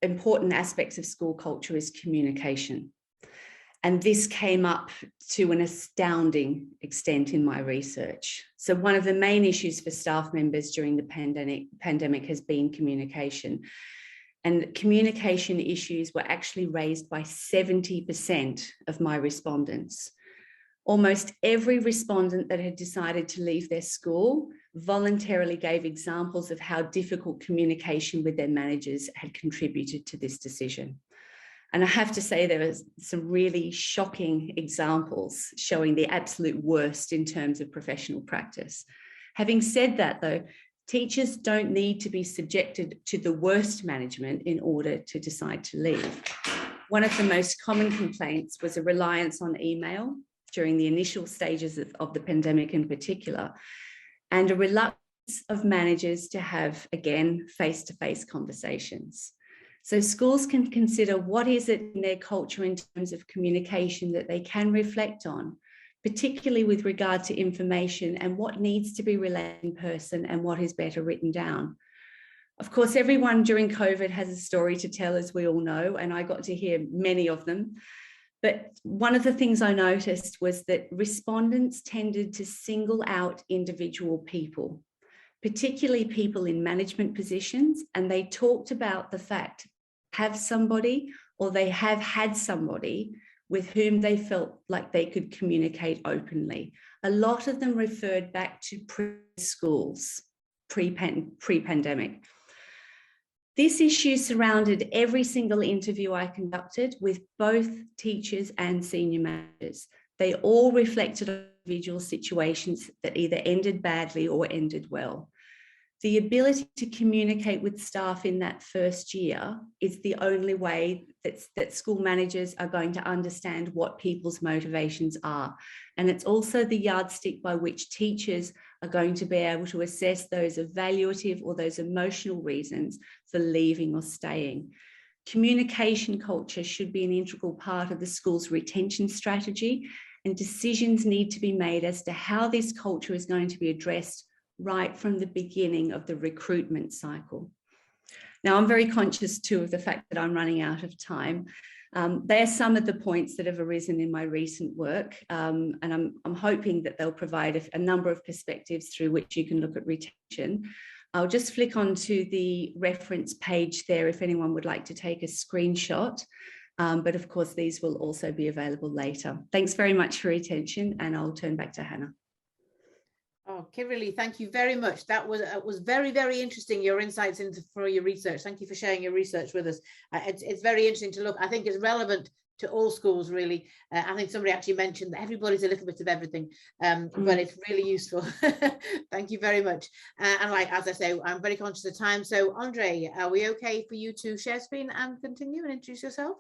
important aspects of school culture is communication. And this came up to an astounding extent in my research. So one of the main issues for staff members during the pandemic has been communication. And communication issues were actually raised by 70% of my respondents. Almost every respondent that had decided to leave their school voluntarily gave examples of how difficult communication with their managers had contributed to this decision. And I have to say there are some really shocking examples showing the absolute worst in terms of professional practice. Having said that, though, teachers don't need to be subjected to the worst management in order to decide to leave. One of the most common complaints was a reliance on email during the initial stages of the pandemic in particular, and a reluctance of managers to have, again, face-to-face conversations. So schools can consider what is it in their culture in terms of communication that they can reflect on, particularly with regard to information and what needs to be relayed in person and what is better written down. Of course, everyone during COVID has a story to tell, as we all know, and I got to hear many of them. But one of the things I noticed was that respondents tended to single out individual people, particularly people in management positions, and they talked about the fact they have somebody or they have had somebody with whom they felt like they could communicate openly. A lot of them referred back to schools pre-pandemic. This issue surrounded every single interview I conducted with both teachers and senior managers. They all reflected on individual situations that either ended badly or ended well. The ability to communicate with staff in that first year is the only way that school managers are going to understand what people's motivations are. And it's also the yardstick by which teachers are going to be able to assess those evaluative or those emotional reasons for leaving or staying. Communication culture should be an integral part of the school's retention strategy, and decisions need to be made as to how this culture is going to be addressed right from the beginning of the recruitment cycle. Now, I'm very conscious too of the fact that I'm running out of time. They are some of the points that have arisen in my recent work, and I'm hoping that they'll provide a number of perspectives through which you can look at retention. I'll just flick onto the reference page there if anyone would like to take a screenshot. But of course, these will also be available later. Thanks very much for your attention, and I'll turn back to Hannah. Oh, Kirili, thank you very much. That was very, very interesting, your insights for your research. Thank you for sharing your research with us. It's very interesting to look. I think it's relevant to all schools, really. I think somebody actually mentioned that everybody's a little bit of everything, but it's really useful. Thank you very much. And like, as I say, I'm very conscious of time. So Andre, are we okay for you to share screen and continue and introduce yourself?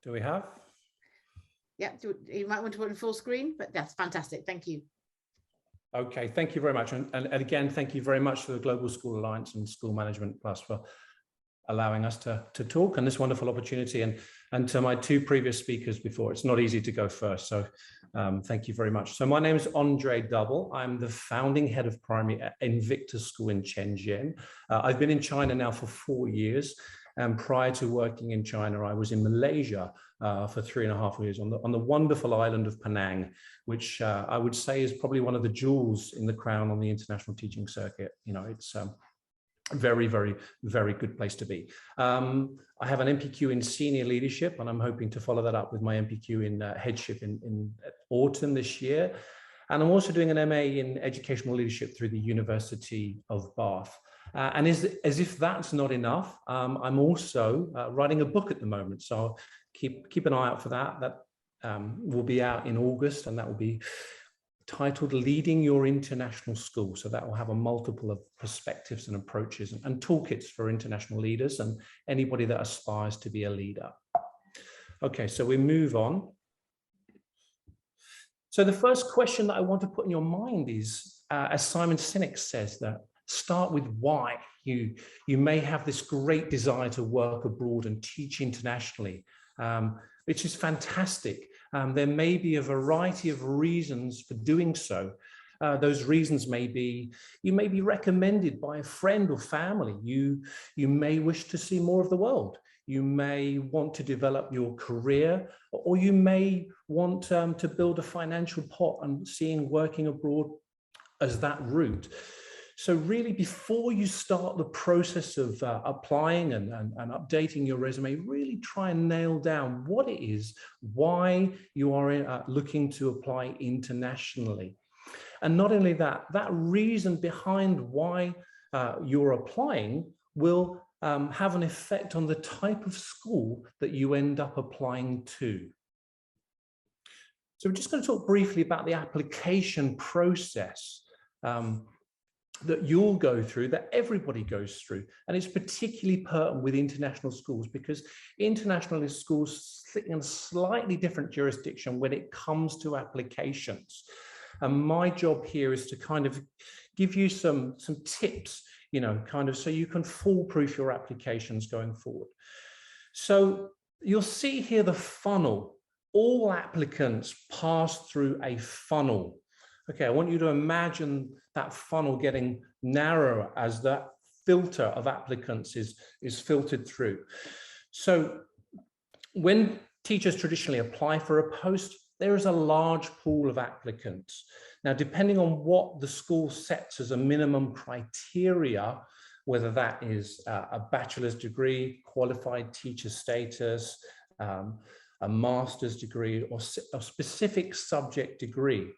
Do we have? Yeah, you might want to put in full screen, but that's fantastic. Thank you. Okay, thank you very much. And again, thank you very much to the Global School Alliance and School Management Plus for allowing us to talk and this wonderful opportunity. And to my two previous speakers before, it's not easy to go first. So thank you very much. So my name is Andre Double. I'm the founding head of primary at Invictus School in Shenzhen. I've been in China now for 4 years. And prior to working in China, I was in Malaysia for 3.5 years on the wonderful island of Penang, which I would say is probably one of the jewels in the crown on the international teaching circuit. You know, it's a very, very, very good place to be. I have an MPQ in senior leadership, and I'm hoping to follow that up with my MPQ in headship in autumn this year. And I'm also doing an MA in educational leadership through the University of Bath. And as if that's not enough, I'm also writing a book at the moment. So keep an eye out for that. That will be out in August, and that will be titled Leading Your International School. So that will have a multiple of perspectives and approaches and toolkits for international leaders and anybody that aspires to be a leader. Okay, so we move on. So the first question that I want to put in your mind is, as Simon Sinek says, that start with why. You may have this great desire to work abroad and teach internationally, which is fantastic. There may be a variety of reasons for doing so. Those reasons may be, you may be recommended by a friend or family. You may wish to see more of the world. You may want to develop your career, or you may want to build a financial pot and seeing working abroad as that route. So really, before you start the process of applying and updating your resume, really try and nail down what it is, why you are looking to apply internationally. And not only that, that reason behind why you're applying will have an effect on the type of school that you end up applying to. So we're just going to talk briefly about the application process that you'll go through, that everybody goes through. And it's particularly pertinent with international schools, because international schools sit in a slightly different jurisdiction when it comes to applications. And my job here is to kind of give you some tips, you know, kind of so you can foolproof your applications going forward. So you'll see here the funnel. All applicants pass through a funnel. Okay, I want you to imagine that funnel getting narrower as that filter of applicants is filtered through. So when teachers traditionally apply for a post, there is a large pool of applicants. Now, depending on what the school sets as a minimum criteria, whether that is a bachelor's degree, qualified teacher status, a master's degree, or a specific subject degree,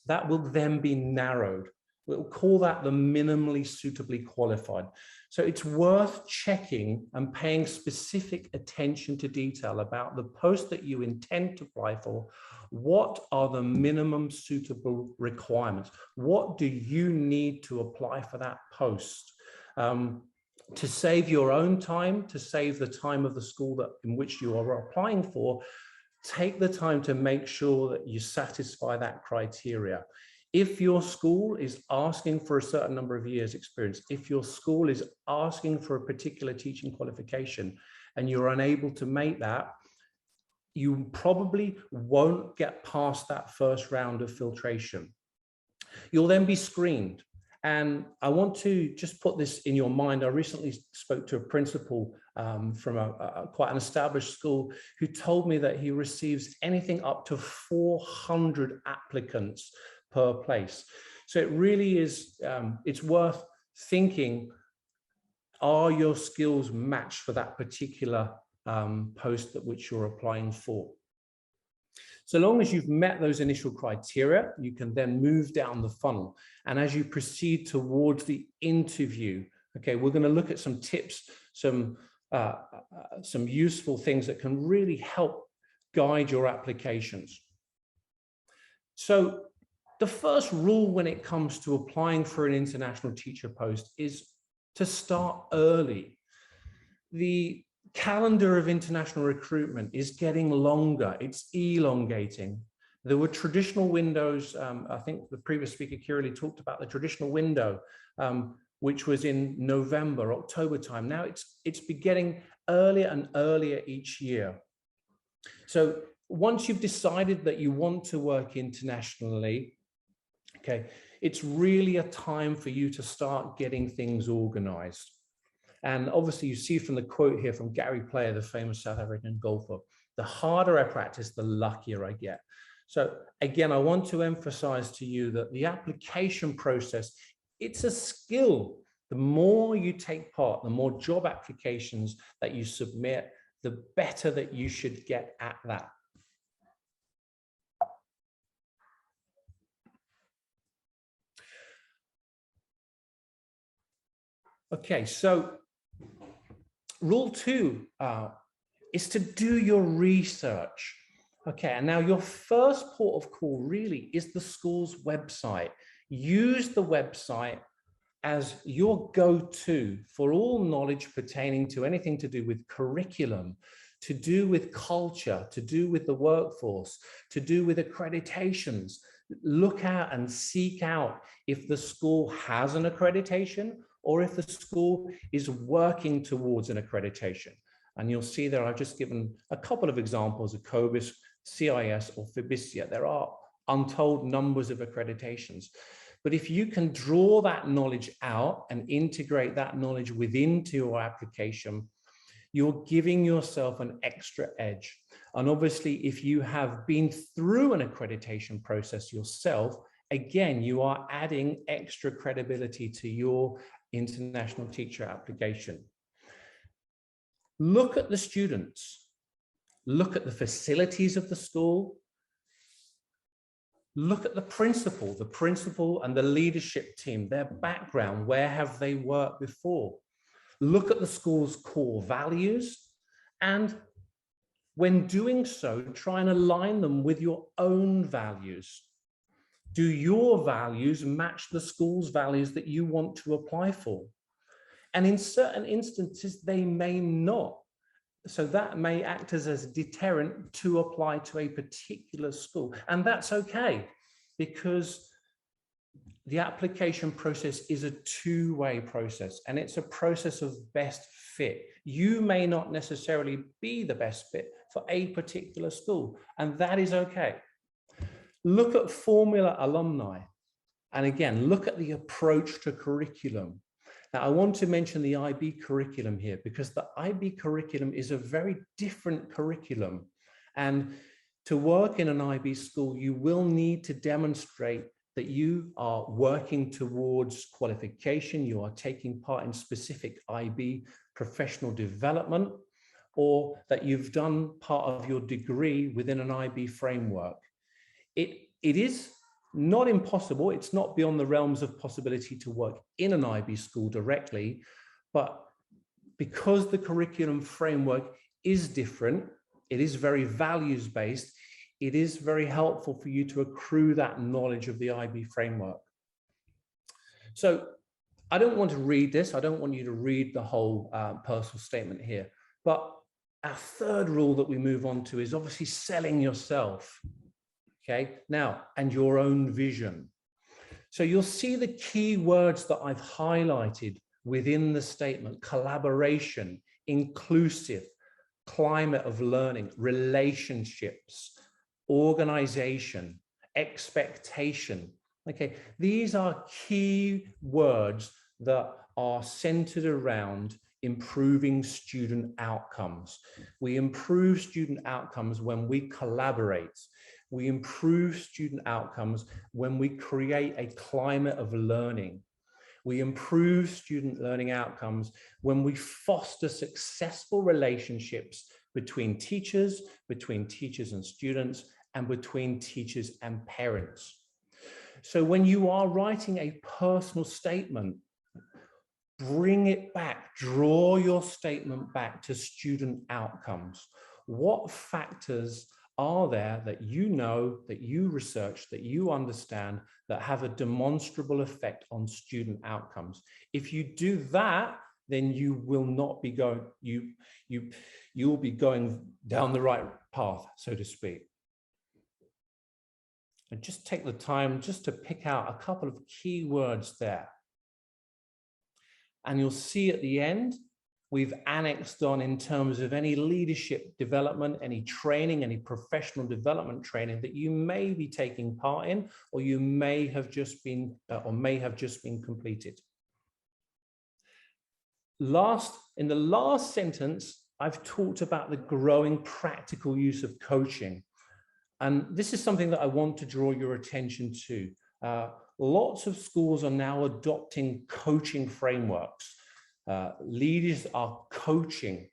that will then be narrowed. We'll call that the minimally suitably qualified. So it's worth checking and paying specific attention to detail about the post that you intend to apply for. What are the minimum suitable requirements? What do you need to apply for that post? To save your own time, to save the time of the school in which you are applying for, take the time to make sure that you satisfy that criteria. If your school is asking for a certain number of years experience, if your school is asking for a particular teaching qualification and you're unable to make that, you probably won't get past that first round of filtration. You'll then be screened. And I want to just put this in your mind. I recently spoke to a principal from quite an established school who told me that he receives anything up to 400 applicants per place. So it really is, it's worth thinking, are your skills matched for that particular post at which you're applying for? So long as you've met those initial criteria, you can then move down the funnel. And as you proceed towards the interview, okay, we're going to look at some tips, some useful things that can really help guide your applications. So the first rule when it comes to applying for an international teacher post is to start early. The calendar of international recruitment is getting longer, it's elongating. There were traditional windows, I think the previous speaker Kirali talked about the traditional window, which was in November, October time. Now it's getting earlier and earlier each year. So once you've decided that you want to work internationally, okay, it's really a time for you to start getting things organized. And obviously you see from the quote here from Gary Player, the famous South African golfer, the harder I practice, the luckier I get. So again, I want to emphasize to you that the application process, it's a skill. The more you take part, the more job applications that you submit, the better that you should get at that. Okay, so rule 2 is to do your research. Okay, and now your first port of call really is the school's website. Use the website as your go-to for all knowledge pertaining to anything to do with curriculum, to do with culture, to do with the workforce, to do with accreditations. look at and seek out if the school has an accreditation or if the school is working towards an accreditation. And you'll see there, I've just given a couple of examples of COBIS, CIS, or FEBISIA. There are untold numbers of accreditations. But if you can draw that knowledge out and integrate that knowledge within your application, you're giving yourself an extra edge. And obviously, if you have been through an accreditation process yourself, again, you are adding extra credibility to your international teacher application. Look at the students, look at the facilities of the school, look at the principal and the leadership team, their background, where have they worked before? Look at the school's core values, and when doing so, try and align them with your own values. Do your values match the school's values that you want to apply for? And in certain instances, they may not. So that may act as a deterrent to apply to a particular school. And that's okay, because the application process is a two-way process, and it's a process of best fit. You may not necessarily be the best fit for a particular school, and that is okay. Look at formula alumni. And again, look at the approach to curriculum. Now, I want to mention the IB curriculum here, because the IB curriculum is a very different curriculum. And to work in an IB school, you will need to demonstrate that you are working towards qualification, you are taking part in specific IB professional development, or that you've done part of your degree within an IB framework. It is not impossible, it's not beyond the realms of possibility to work in an IB school directly, but because the curriculum framework is different, it is very values-based, it is very helpful for you to accrue that knowledge of the IB framework. So I don't want to read this. I don't want you to read the whole personal statement here. But our third rule that we move on to is obviously selling yourself. Okay, now, and your own vision. So you'll see the key words that I've highlighted within the statement: collaboration, inclusive, climate of learning, relationships, organization, expectation. Okay, these are key words that are centered around improving student outcomes. We improve student outcomes when we collaborate. We improve student outcomes when we create a climate of learning. We improve student learning outcomes when we foster successful relationships between teachers and students, and between teachers and parents. So when you are writing a personal statement, bring it back, draw your statement back to student outcomes. What factors are there that you know, that you research, that you understand, that have a demonstrable effect on student outcomes? If you do that, then you will not be going, you'll be going down the right path, so to speak. And just take the time just to pick out a couple of key words there. And you'll see at the end, we've annexed on in terms of any leadership development, any training, any professional development training that you may be taking part in, or you may have just been, completed. In the last sentence, I've talked about the growing practical use of coaching. And this is something that I want to draw your attention to. Lots of schools are now adopting coaching frameworks. Leaders are coaching.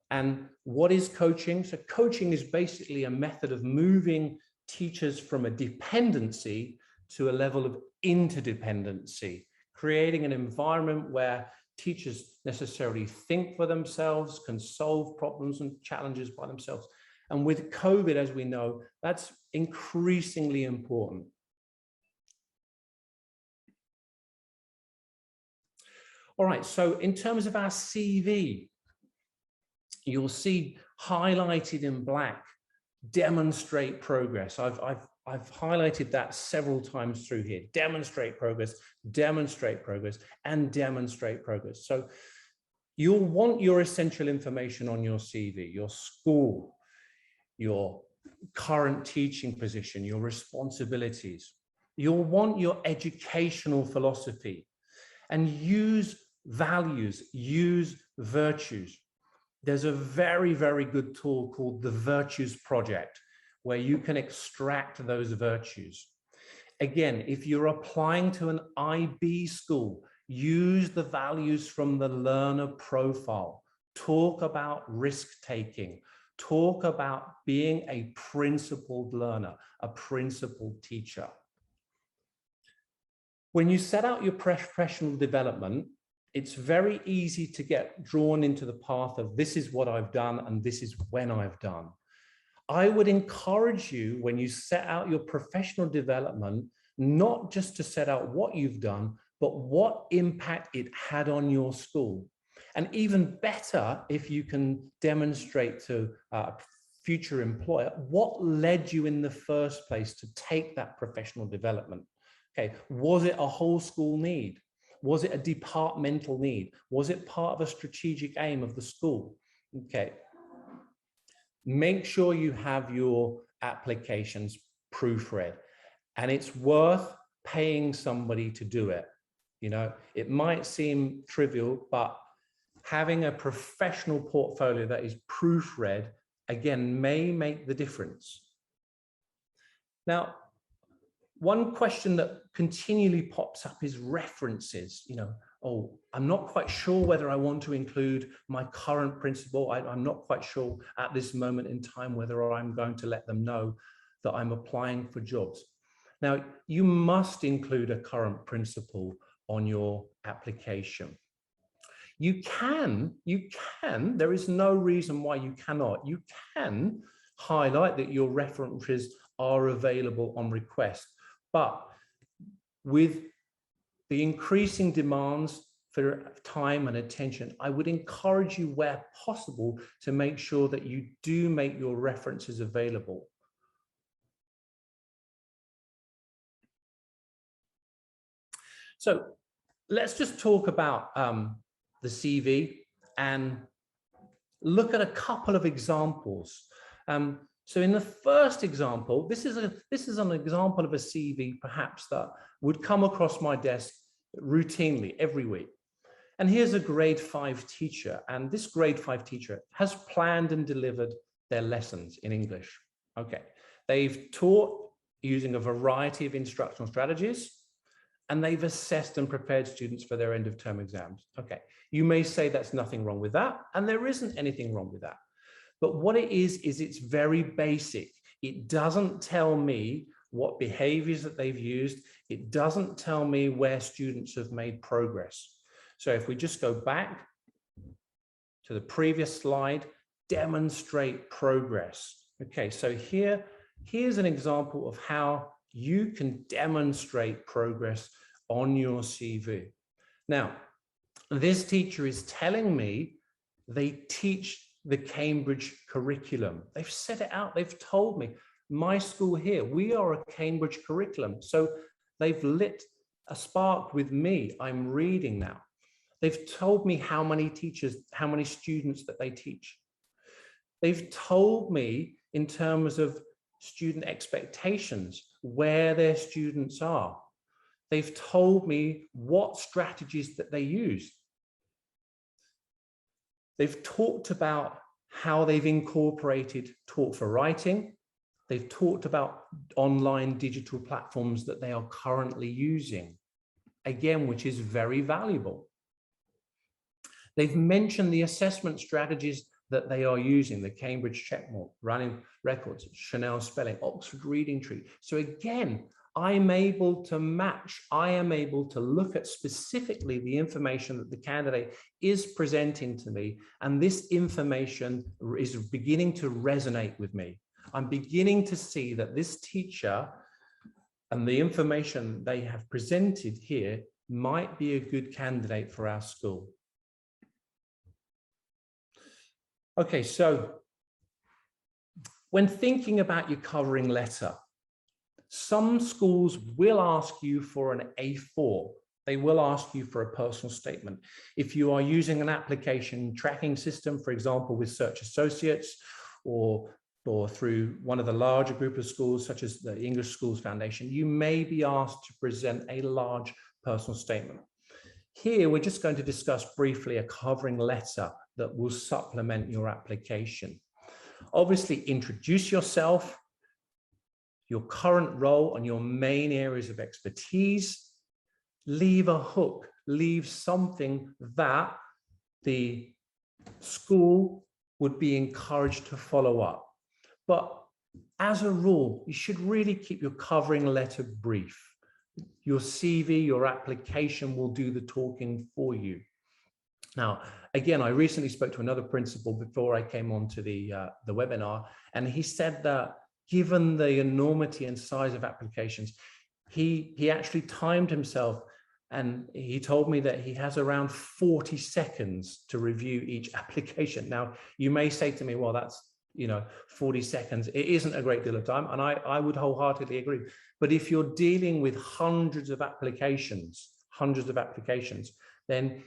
And what is coaching? So coaching is basically a method of moving teachers from a dependency to a level of interdependency, creating an environment where teachers necessarily think for themselves, can solve problems and challenges by themselves. And with COVID, as we know, that's increasingly important. All right, so in terms of our CV, you'll see highlighted in black, demonstrate progress. I've I've highlighted that several times through here. Demonstrate progress, and demonstrate progress. So you'll want your essential information on your CV, your school, your current teaching position, your responsibilities. You'll want your educational philosophy, and use values, use virtues. There's a very, very good tool called the Virtues Project, where you can extract those virtues. Again, if you're applying to an IB school, use the values from the learner profile. Talk about risk-taking. Talk about being a principled learner, a principled teacher. When you set out your professional development, it's very easy to get drawn into the path of this is what I've done and this is when I've done. I would encourage you, when you set out your professional development, not just to set out what you've done, but what impact it had on your school. And even better, if you can demonstrate to a future employer what led you in the first place to take that professional development. Okay, was it a whole school need? Was it a departmental need? Was it part of a strategic aim of the school? Okay. Make sure you have your applications proofread, and it's worth paying somebody to do it. You know, it might seem trivial, but having a professional portfolio that is proofread, again, may make the difference. Now, one question that continually pops up is references. You know, oh, I'm not quite sure whether I want to include my current principal. I'm not quite sure at this moment in time whether I'm going to let them know that I'm applying for jobs. Now, you must include a current principal on your application. You can, there is no reason why you cannot. You can highlight that your references are available on request. But with the increasing demands for time and attention, I would encourage you where possible to make sure that you do make your references available. So let's just talk about the CV and look at a couple of examples. So in the first example, this is an example of a CV perhaps that would come across my desk routinely every week. And here's a grade 5 teacher, and this grade 5 teacher has planned and delivered their lessons in English. Okay, they've taught using a variety of instructional strategies, and they've assessed and prepared students for their end of term exams. Okay, you may say that's nothing wrong with that, and there isn't anything wrong with that. But what it is it's very basic. It doesn't tell me what behaviors that they've used. It doesn't tell me where students have made progress. So if we just go back to the previous slide, demonstrate progress. Okay, so here's an example of how you can demonstrate progress on your CV. Now, this teacher is telling me they teach the Cambridge curriculum. They've set it out. They've told me, my school here, we are a Cambridge curriculum. So they've lit a spark with me. I'm reading now. They've told me how many teachers, how many students that they teach. They've told me in terms of student expectations, where their students are. They've told me what strategies that they use. They've talked about how they've incorporated Taught for Writing. They've talked about online digital platforms that they are currently using, again, which is very valuable. They've mentioned the assessment strategies that they are using, the Cambridge Checkmark, Running Records, Chanel Spelling, Oxford Reading Tree. So again, I'm able to match, I am able to look at specifically the information that the candidate is presenting to me, and this information is beginning to resonate with me. I'm beginning to see that this teacher and the information they have presented here might be a good candidate for our school. Okay, so when thinking about your covering letter, Some schools will ask you for an A4. They will ask you for a personal statement. If you are using an application tracking system, for example, with Search Associates or through one of the larger group of schools, such as the English Schools Foundation, you may be asked to present a large personal statement. Here, we're just going to discuss briefly a covering letter that will supplement your application. Obviously, introduce yourself, your current role and your main areas of expertise. Leave a hook, leave something that the school would be encouraged to follow up. But as a rule, you should really keep your covering letter brief. Your CV, your application will do the talking for you. Now, again, I recently spoke to another principal before I came on to the webinar, and he said that given the enormity and size of applications, he actually timed himself, and he told me that he has around 40 seconds to review each application. Now, you may say to me, well, that's 40 seconds. It isn't a great deal of time, and I would wholeheartedly agree. But if you're dealing with hundreds of applications, then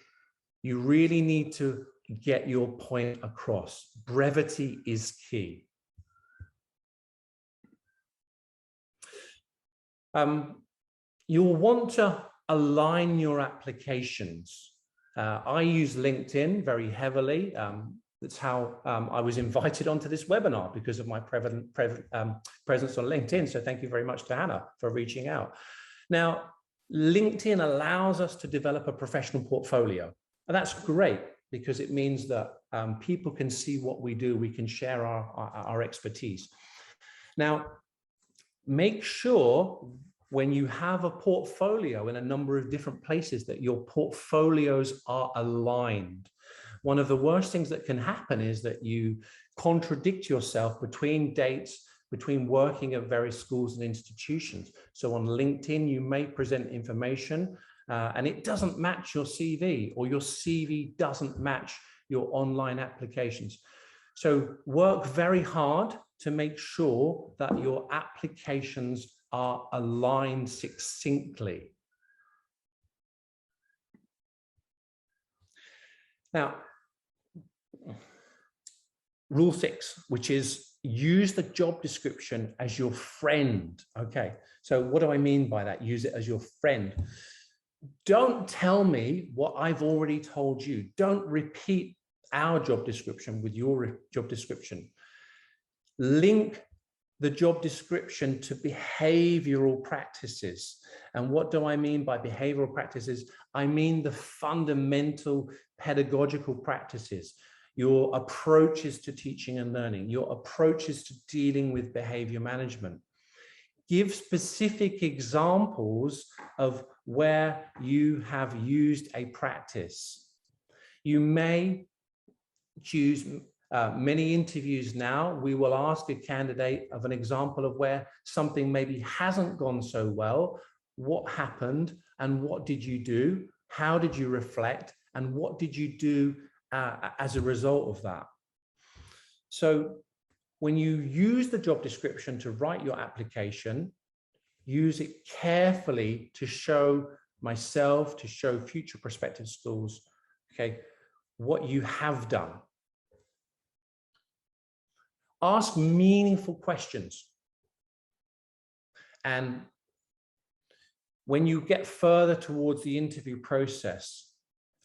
you really need to get your point across. Brevity is key. You'll want to align your applications. I use LinkedIn very heavily. That's how I was invited onto this webinar, because of my presence on LinkedIn. So thank you very much to Hannah for reaching out. Now, LinkedIn allows us to develop a professional portfolio. And that's great, because it means that people can see what we do. We can share our expertise. Now, make sure when you have a portfolio in a number of different places that your portfolios are aligned. One of the worst things that can happen is that you contradict yourself between dates, between working at various schools and institutions. So on LinkedIn, you may present information and it doesn't match your CV, or your CV doesn't match your online applications. So work very hard to make sure that your applications are aligned succinctly. Now, rule 6, which is use the job description as your friend. Okay, so what do I mean by that? Use it as your friend. Don't tell me what I've already told you. Don't repeat our job description with your job description. Link the job description to behavioral practices. And what do I mean by behavioral practices? I mean the fundamental pedagogical practices, your approaches to teaching and learning, your approaches to dealing with behavior management. Give specific examples of where you have used a practice. You may choose many interviews now, we will ask a candidate of an example of where something maybe hasn't gone so well. What happened and what did you do? How did you reflect? And what did you do as a result of that? So when you use the job description to write your application, use it carefully to show myself, to show future prospective schools, okay, what you have done. Ask meaningful questions. And when you get further towards the interview process,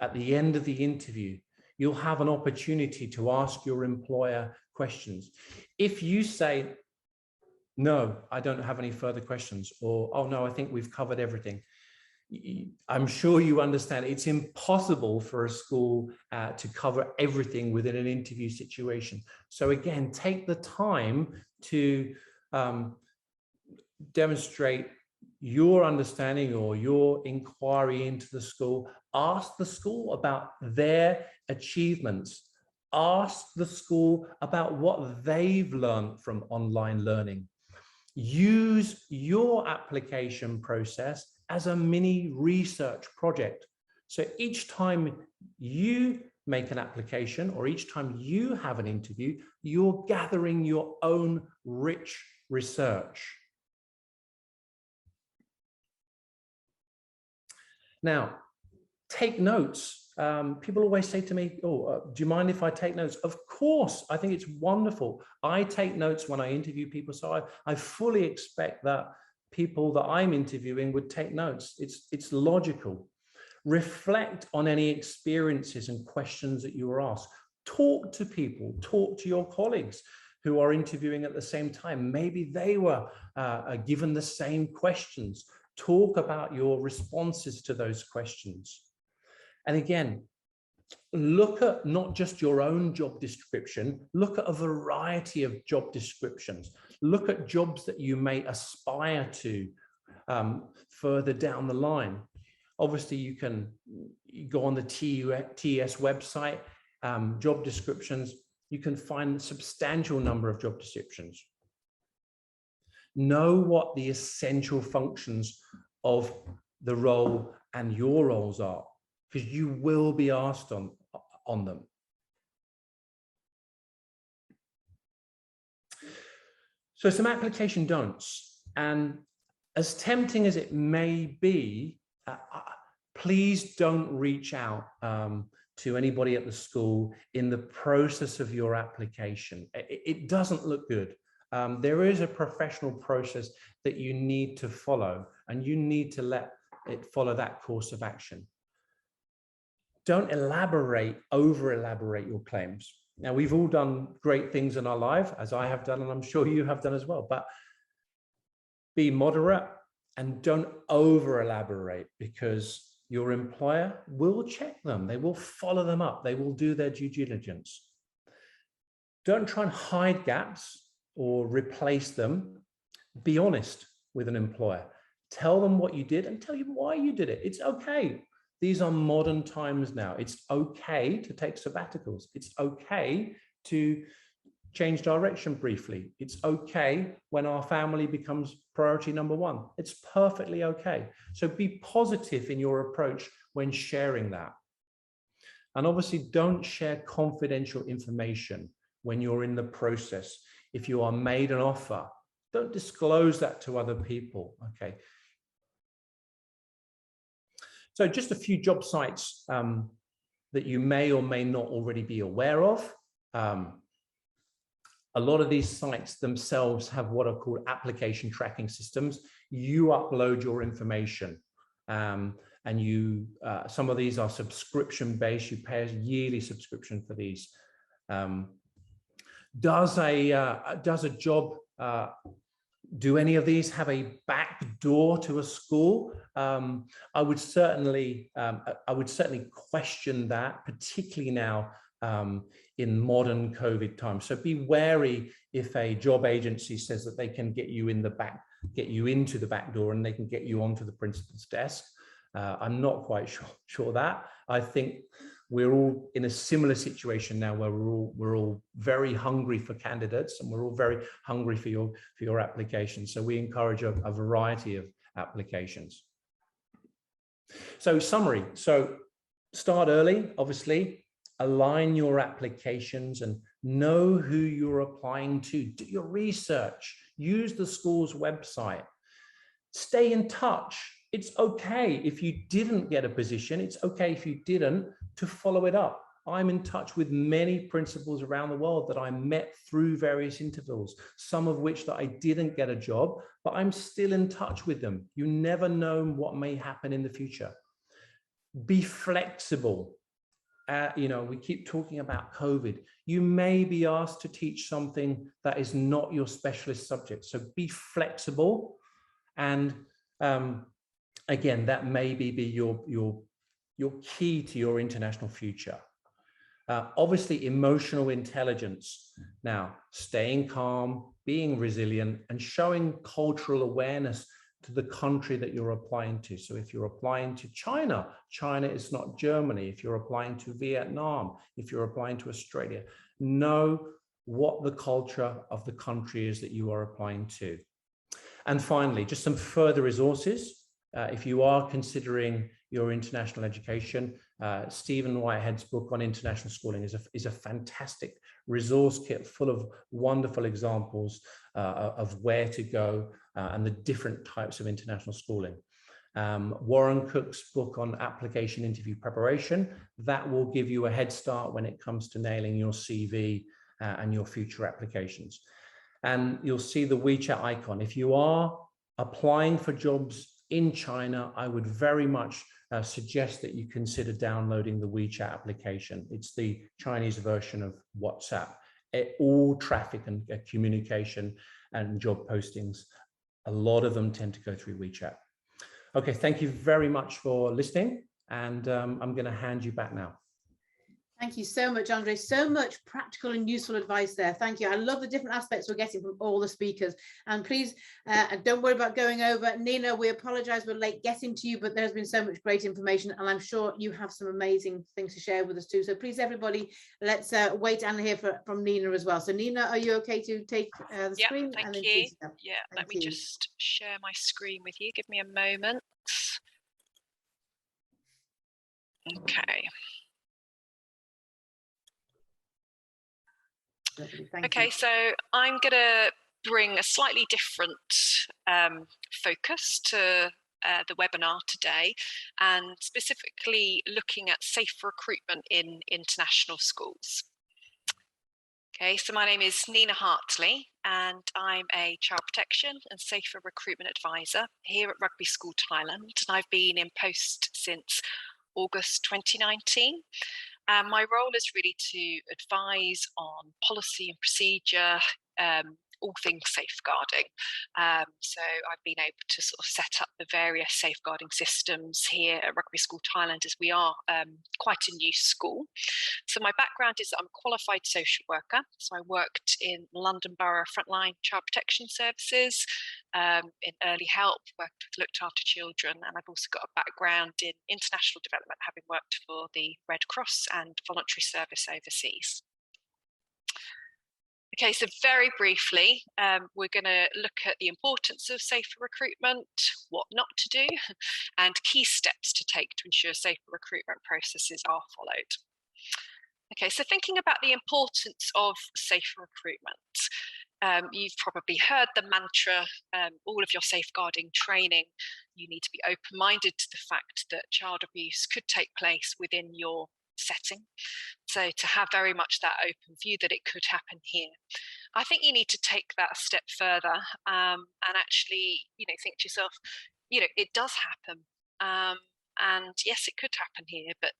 at the end of the interview, you'll have an opportunity to ask your employer questions. If you say, no, I don't have any further questions, or, oh no, I think we've covered everything, I'm sure you understand it's impossible for a school to cover everything within an interview situation. So again, take the time to demonstrate your understanding or your inquiry into the school. Ask the school about their achievements. Ask the school about what they've learned from online learning. Use your application process as a mini research project. So each time you make an application or each time you have an interview, you're gathering your own rich research. Now, take notes. People always say to me, oh, do you mind if I take notes? Of course, I think it's wonderful. I take notes when I interview people, so I fully expect that people that I'm interviewing would take notes. It's logical. Reflect on any experiences and questions that you were asked. Talk to people, talk to your colleagues who are interviewing at the same time. Maybe they were given the same questions. Talk about your responses to those questions. And again, look at not just your own job description, look at a variety of job descriptions. Look at jobs that you may aspire to further down the line. Obviously, you go on the TES website, job descriptions, you can find a substantial number of job descriptions. Know what the essential functions of the role and your roles are, because you will be asked on them. So some application don'ts, and as tempting as it may be, please don't reach out to anybody at the school in the process of your application. It doesn't look good. There is a professional process that you need to follow, and you need to let it follow that course of action. Don't over elaborate your claims. Now, we've all done great things in our life, as I have done, and I'm sure you have done as well, but be moderate and don't over elaborate, because your employer will check them. They will follow them up. They will do their due diligence. Don't try and hide gaps or replace them. Be honest with an employer. Tell them what you did and tell you why you did it. It's okay. These are modern times now. It's okay to take sabbaticals. It's okay to change direction briefly. It's okay when our family becomes priority number one. It's perfectly okay. So be positive in your approach when sharing that. And obviously, don't share confidential information when you're in the process. If you are made an offer, don't disclose that to other people, okay? So just a few job sites that you may or may not already be aware of. A lot of these sites themselves have what are called application tracking systems. You upload your information, and some of these are subscription-based. You pay a yearly subscription for these. Does a job, do any of these have a back door to a school? I would certainly question that, particularly now in modern COVID times. So be wary if a job agency says that they can get you into the back door and they can get you onto the principal's desk. I'm not quite sure that. I think we're all in a similar situation now where we're all very hungry for candidates, and we're all very hungry for your applications. So we encourage a variety of applications. So summary. So start early, obviously. Align your applications and know who you're applying to. Do your research. Use the school's website. Stay in touch. It's okay if you didn't get a position. It's okay if you didn't, to follow it up. I'm in touch with many principals around the world that I met through various interviews, some of which that I didn't get a job, but I'm still in touch with them. You never know what may happen in the future. Be flexible. We keep talking about COVID. You may be asked to teach something that is not your specialist subject. So be flexible. And again, that may be your key to your international future. Obviously, emotional intelligence. Now, staying calm, being resilient, and showing cultural awareness to the country that you're applying to. So if you're applying to China, China is not Germany. If you're applying to Vietnam, if you're applying to Australia, know what the culture of the country is that you are applying to. And finally, just some further resources. If you are considering your international education, Stephen Whitehead's book on international schooling is a fantastic resource kit full of wonderful examples of where to go and the different types of international schooling. Warren Cook's book on application interview preparation. That will give you a head start when it comes to nailing your CV and your future applications. And you'll see the WeChat icon. If you are applying for jobs in China, I would very much suggest that you consider downloading the WeChat application. It's the Chinese version of WhatsApp. All traffic and communication and job postings, a lot of them tend to go through WeChat. Okay, thank you very much for listening, and I'm going to hand you back now. Thank you so much, Andre. So much practical and useful advice there. Thank you. I love the different aspects we're getting from all the speakers. And please, don't worry about going over. Nina, we apologize we're late getting to you, but there's been so much great information, and I'm sure you have some amazing things to share with us too. So please, everybody, let's wait and hear from Nina as well. So Nina, are you okay to take the screen? Thank and then you. please, Yeah, let me just share my screen with you. Give me a moment. Okay. Okay, so I'm going to bring a slightly different focus to the webinar today, and specifically looking at safe recruitment in international schools. Okay, so my name is Nina Hartley, and I'm a child protection and safer recruitment advisor here at Rugby School Thailand, and I've been in post since August 2019. My role is really to advise on policy and procedure, all things safeguarding. So I've been able to sort of set up the various safeguarding systems here at Rugby School Thailand, as we are quite a new school. So my background is that I'm a qualified social worker. So I worked in London Borough Frontline Child Protection Services, in early help, looked after children, and I've also got a background in international development, having worked for the Red Cross and voluntary service overseas. Okay, so very briefly, we're going to look at the importance of safer recruitment, what not to do, and key steps to take to ensure safer recruitment processes are followed. Okay, so thinking about the importance of safer recruitment, you've probably heard the mantra, all of your safeguarding training, you need to be open-minded to the fact that child abuse could take place within your setting. So to have very much that open view that it could happen here. I think you need to take that a step further, and actually, think to yourself, it does happen. And yes, it could happen here, but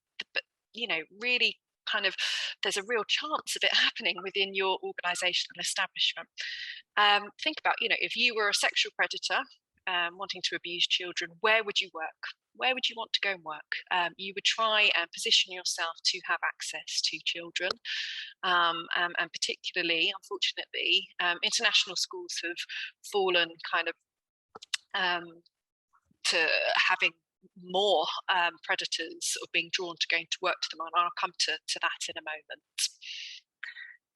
really kind of, there's a real chance of it happening within your organizational establishment. Think about, if you were a sexual predator wanting to abuse children, where would you work? Where would you want to go and work? You would try and position yourself to have access to children, and particularly, unfortunately, international schools have fallen kind of to having more predators sort of being drawn to going to work to them, and I'll come to that in a moment.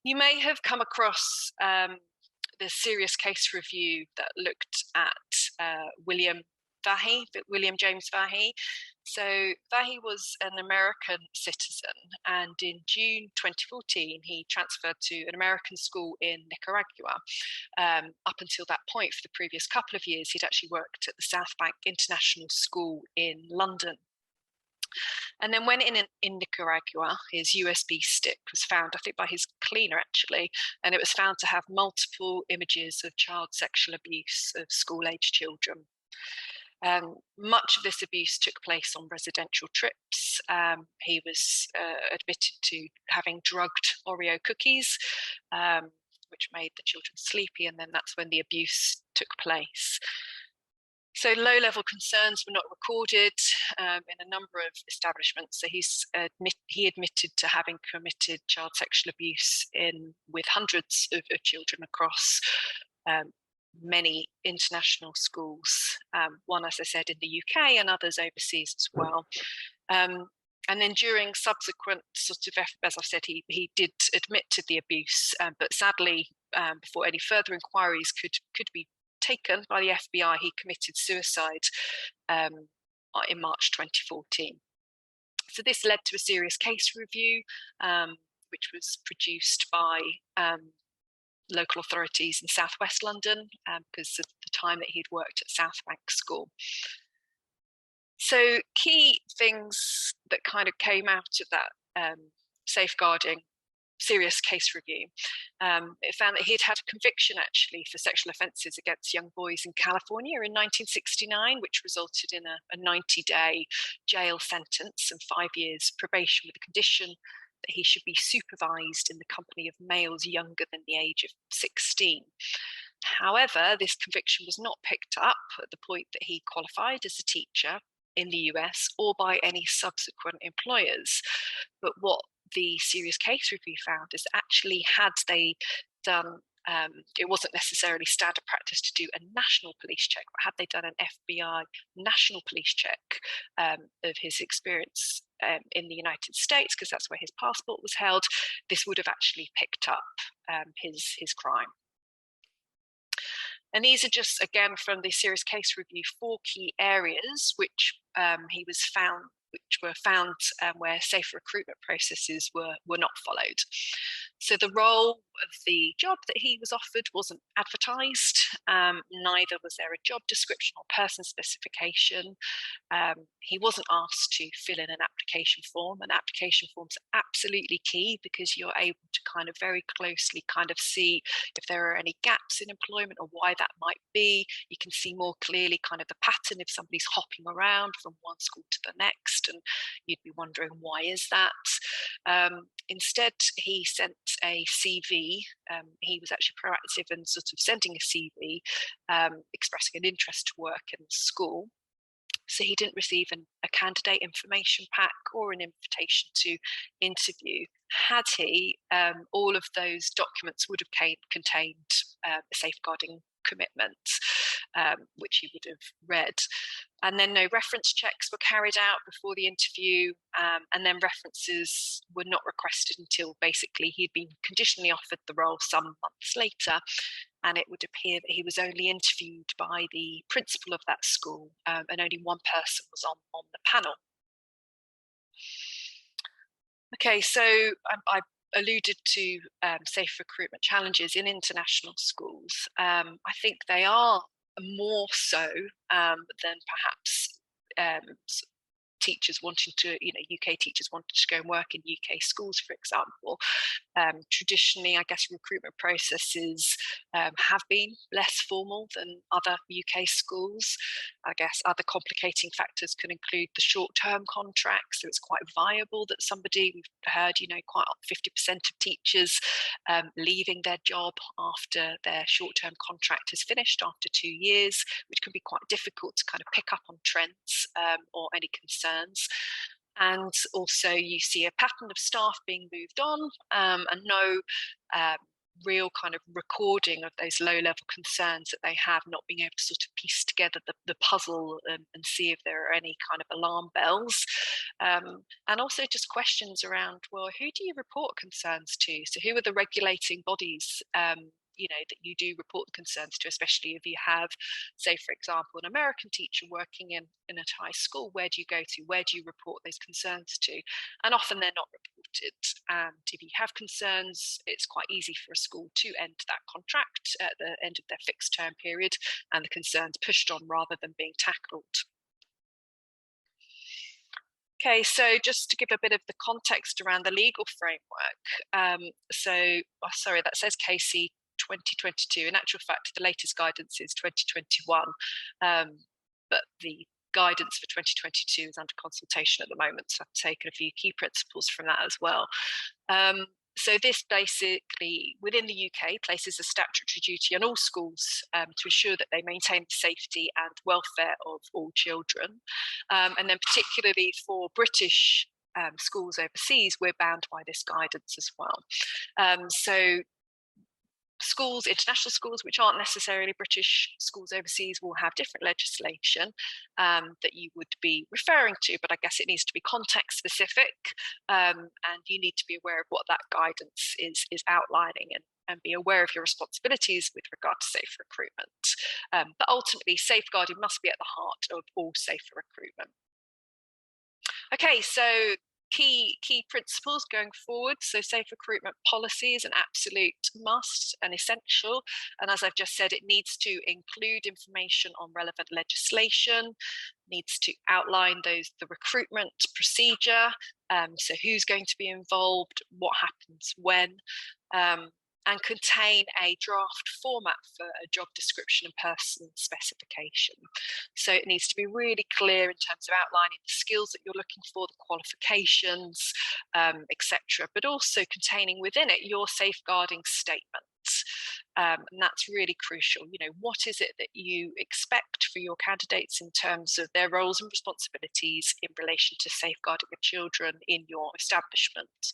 You may have come across the serious case review that looked at William James Vahey. So Vahey was an American citizen, and in June 2014 he transferred to an American school in Nicaragua. Up until that point, for the previous couple of years, he'd actually worked at the South Bank International School in London. And then when in Nicaragua, his USB stick was found, I think by his cleaner actually, and it was found to have multiple images of child sexual abuse of school-aged children. Much of this abuse took place on residential trips. He was admitted to having drugged Oreo cookies, which made the children sleepy, and then that's when the abuse took place. So low-level concerns were not recorded in a number of establishments. So he admitted to having committed child sexual abuse with hundreds of children across many international schools, one, as I said, in the UK and others overseas as well. And then during subsequent sort of, as I've said, he did admit to the abuse, but sadly, before any further inquiries could be taken by the FBI, he committed suicide in March 2014. So this led to a serious case review, which was produced by local authorities in southwest London because of the time that he'd worked at South Bank School. So key things that kind of came out of that safeguarding serious case review. It found that he'd had a conviction actually for sexual offences against young boys in California in 1969, which resulted in a 90-day jail sentence and 5 years probation with the condition that he should be supervised in the company of males younger than the age of 16. However, this conviction was not picked up at the point that he qualified as a teacher in the US or by any subsequent employers. But what the serious case review found is actually, had they done, it wasn't necessarily standard practice to do a national police check, but had they done an FBI national police check of his experience in the United States, because that's where his passport was held, this would have actually picked up his crime. And these are just, again, from the serious case review, 4 key areas which were found where safe recruitment processes were not followed. So the role of the job that he was offered wasn't advertised. Neither was there a job description or person specification. He wasn't asked to fill in an application form. And application forms are absolutely key, because you're able to kind of very closely kind of see if there are any gaps in employment or why that might be. You can see more clearly kind of the pattern if somebody's hopping around from one school to the next, and you'd be wondering, why is that? Instead, he sent a CV. He was actually proactive in sort of sending a CV expressing an interest to work in the school. So he didn't receive a candidate information pack or an invitation to interview. Had he, all of those documents would have contained a safeguarding commitment, which he would have read. And then no reference checks were carried out before the interview, and then references were not requested until basically he'd been conditionally offered the role some months later. And it would appear that he was only interviewed by the principal of that school, and only one person was on the panel. Okay, so I alluded to safe recruitment challenges in international schools. I think they are more so than perhaps teachers wanting to, UK teachers wanting to go and work in UK schools, for example. Traditionally, I guess recruitment processes have been less formal than other UK schools. I guess other complicating factors can include the short-term contracts, so it's quite viable that somebody, we've heard, quite 50% of teachers leaving their job after their short-term contract is finished after 2 years, which can be quite difficult to kind of pick up on trends or any concerns. And also you see a pattern of staff being moved on, and no real kind of recording of those low-level concerns that they have, not being able to sort of piece together the puzzle and see if there are any kind of alarm bells. And also just questions around, well, who do you report concerns to? So who are the regulating bodies that you do report concerns to, especially if you have, say, for example, an American teacher working in a Thai school? Where do you go to? Where do you report those concerns to? And often they're not reported. And if you have concerns, it's quite easy for a school to end that contract at the end of their fixed term period, and the concerns pushed on rather than being tackled. Okay, so just to give a bit of the context around the legal framework. Sorry, that says KC 2022. In actual fact, the latest guidance is 2021, but the guidance for 2022 is under consultation at the moment, so I've taken a few key principles from that as well. So this basically, within the UK, places a statutory duty on all schools to ensure that they maintain the safety and welfare of all children. And then particularly for British schools overseas, we're bound by this guidance as well. So schools, international schools, which aren't necessarily British schools overseas, will have different legislation that you would be referring to, but I guess it needs to be context specific, and you need to be aware of what that guidance is outlining, and be aware of your responsibilities with regard to safe recruitment. But ultimately, safeguarding must be at the heart of all safer recruitment. Okay, so key principles going forward. So safe recruitment policy is an absolute must and essential. And as I've just said, it needs to include information on relevant legislation, needs to outline the recruitment procedure, so who's going to be involved, what happens when, and contain a draft format for a job description and person specification. So it needs to be really clear in terms of outlining the skills that you're looking for, the qualifications, etc., but also containing within it your safeguarding statement. And that's really crucial. You know, what is it that you expect for your candidates in terms of their roles and responsibilities in relation to safeguarding of children in your establishment?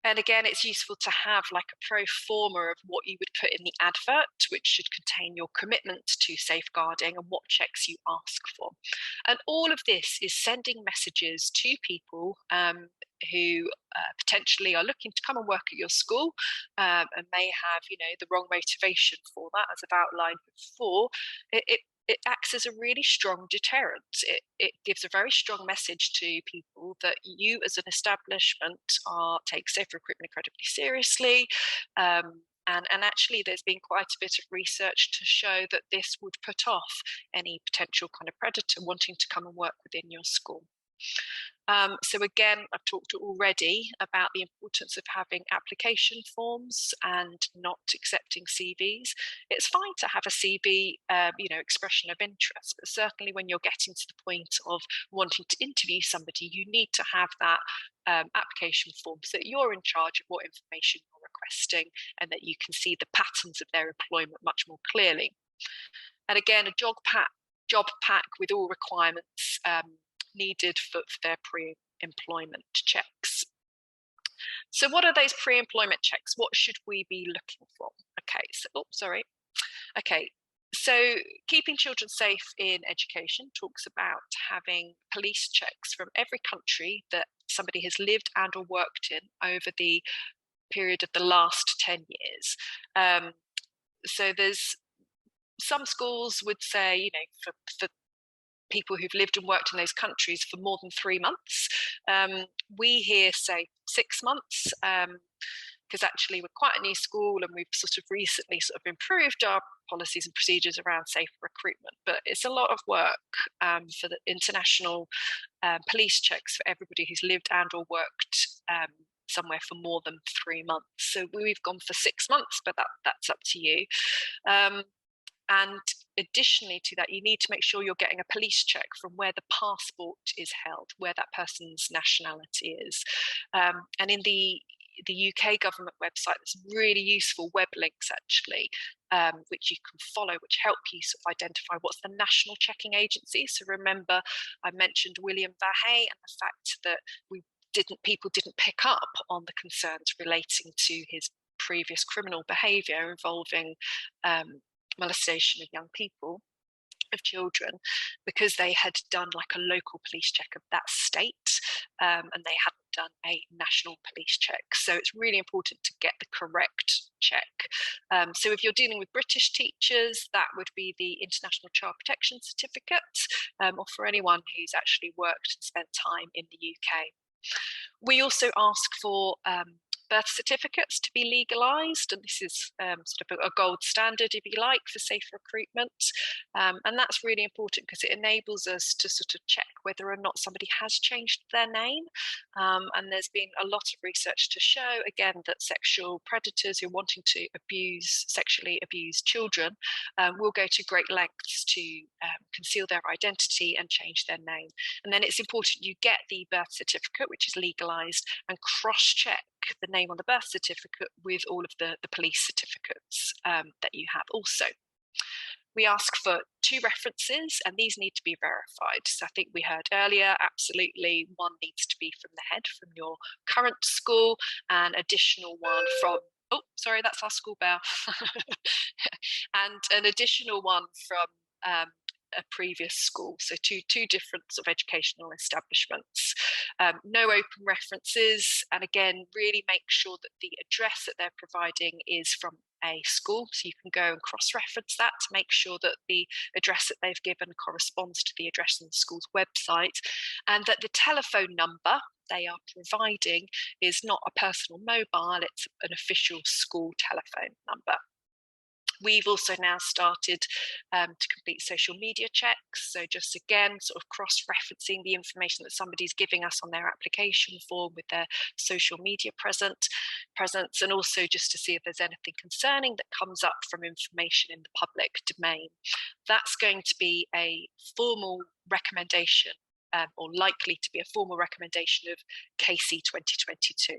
And again, it's useful to have like a pro forma of what you would put in the advert, which should contain your commitment to safeguarding and what checks you ask for. And all of this is sending messages to people who potentially are looking to come and work at your school and may have, you know, the wrong motivation for that, as I've outlined before. It acts as a really strong deterrent. It gives a very strong message to people that you as an establishment take safe recruitment incredibly seriously. And actually, there's been quite a bit of research to show that this would put off any potential kind of predator wanting to come and work within your school. So again, I've talked already about the importance of having application forms and not accepting CVs. It's fine to have a CV, you know, expression of interest, but certainly when you're getting to the point of wanting to interview somebody, you need to have that application form so that you're in charge of what information you're requesting and that you can see the patterns of their employment much more clearly. And again, a job pack with all requirements needed for their pre-employment checks. So what are those pre-employment checks? What should we be looking for? Okay, so keeping children safe in education talks about having police checks from every country that somebody has lived and or worked in over the period of the last 10 years. So there's some schools would say, you know, for people who've lived and worked in those countries for more than 3 months. We here say 6 months, because actually we're quite a new school and we've sort of recently improved our policies and procedures around safe recruitment. But it's a lot of work for the international police checks for everybody who's lived and or worked somewhere for more than 3 months. So we've gone for 6 months, but that's up to you. And additionally to that, you need to make sure you're getting a police check from where the passport is held, where that person's nationality is. And in the UK government website, there's really useful web links actually, which you can follow, which help you sort of identify what's the national checking agency. So remember, I mentioned William Vahey and the fact that people didn't pick up on the concerns relating to his previous criminal behaviour involving molestation of young people, of children, because they had done like a local police check of that state, and they hadn't done a national police check. So it's really important to get the correct check. So if you're dealing with British teachers, that would be the International Child Protection Certificate, or for anyone who's actually worked and spent time in the UK. We also ask for birth certificates to be legalised, and this is sort of a gold standard, if you like, for safe recruitment. And that's really important because it enables us to sort of check whether or not somebody has changed their name. And there's been a lot of research to show, again, that sexual predators who are wanting to sexually abuse children will go to great lengths to conceal their identity and change their name. And then it's important you get the birth certificate, which is legalised, and cross-check the name on the birth certificate with all of the police certificates that you have also. We ask for 2 references, and these need to be verified. So I think we heard earlier, absolutely, one needs to be from the head from your current school, and additional one from, oh, sorry, that's our school bell, and an additional one from a previous school, so two different sort of educational establishments. No open references, and again, really make sure that the address that they're providing is from a school, so you can go and cross-reference that to make sure that the address that they've given corresponds to the address on the school's website, and that the telephone number they are providing is not a personal mobile, it's an official school telephone number. We've also now started to complete social media checks. So just again, sort of cross-referencing the information that somebody's giving us on their application form with their social media presence, and also just to see if there's anything concerning that comes up from information in the public domain. That's going to be a formal recommendation, or likely to be a formal recommendation of KC 2022.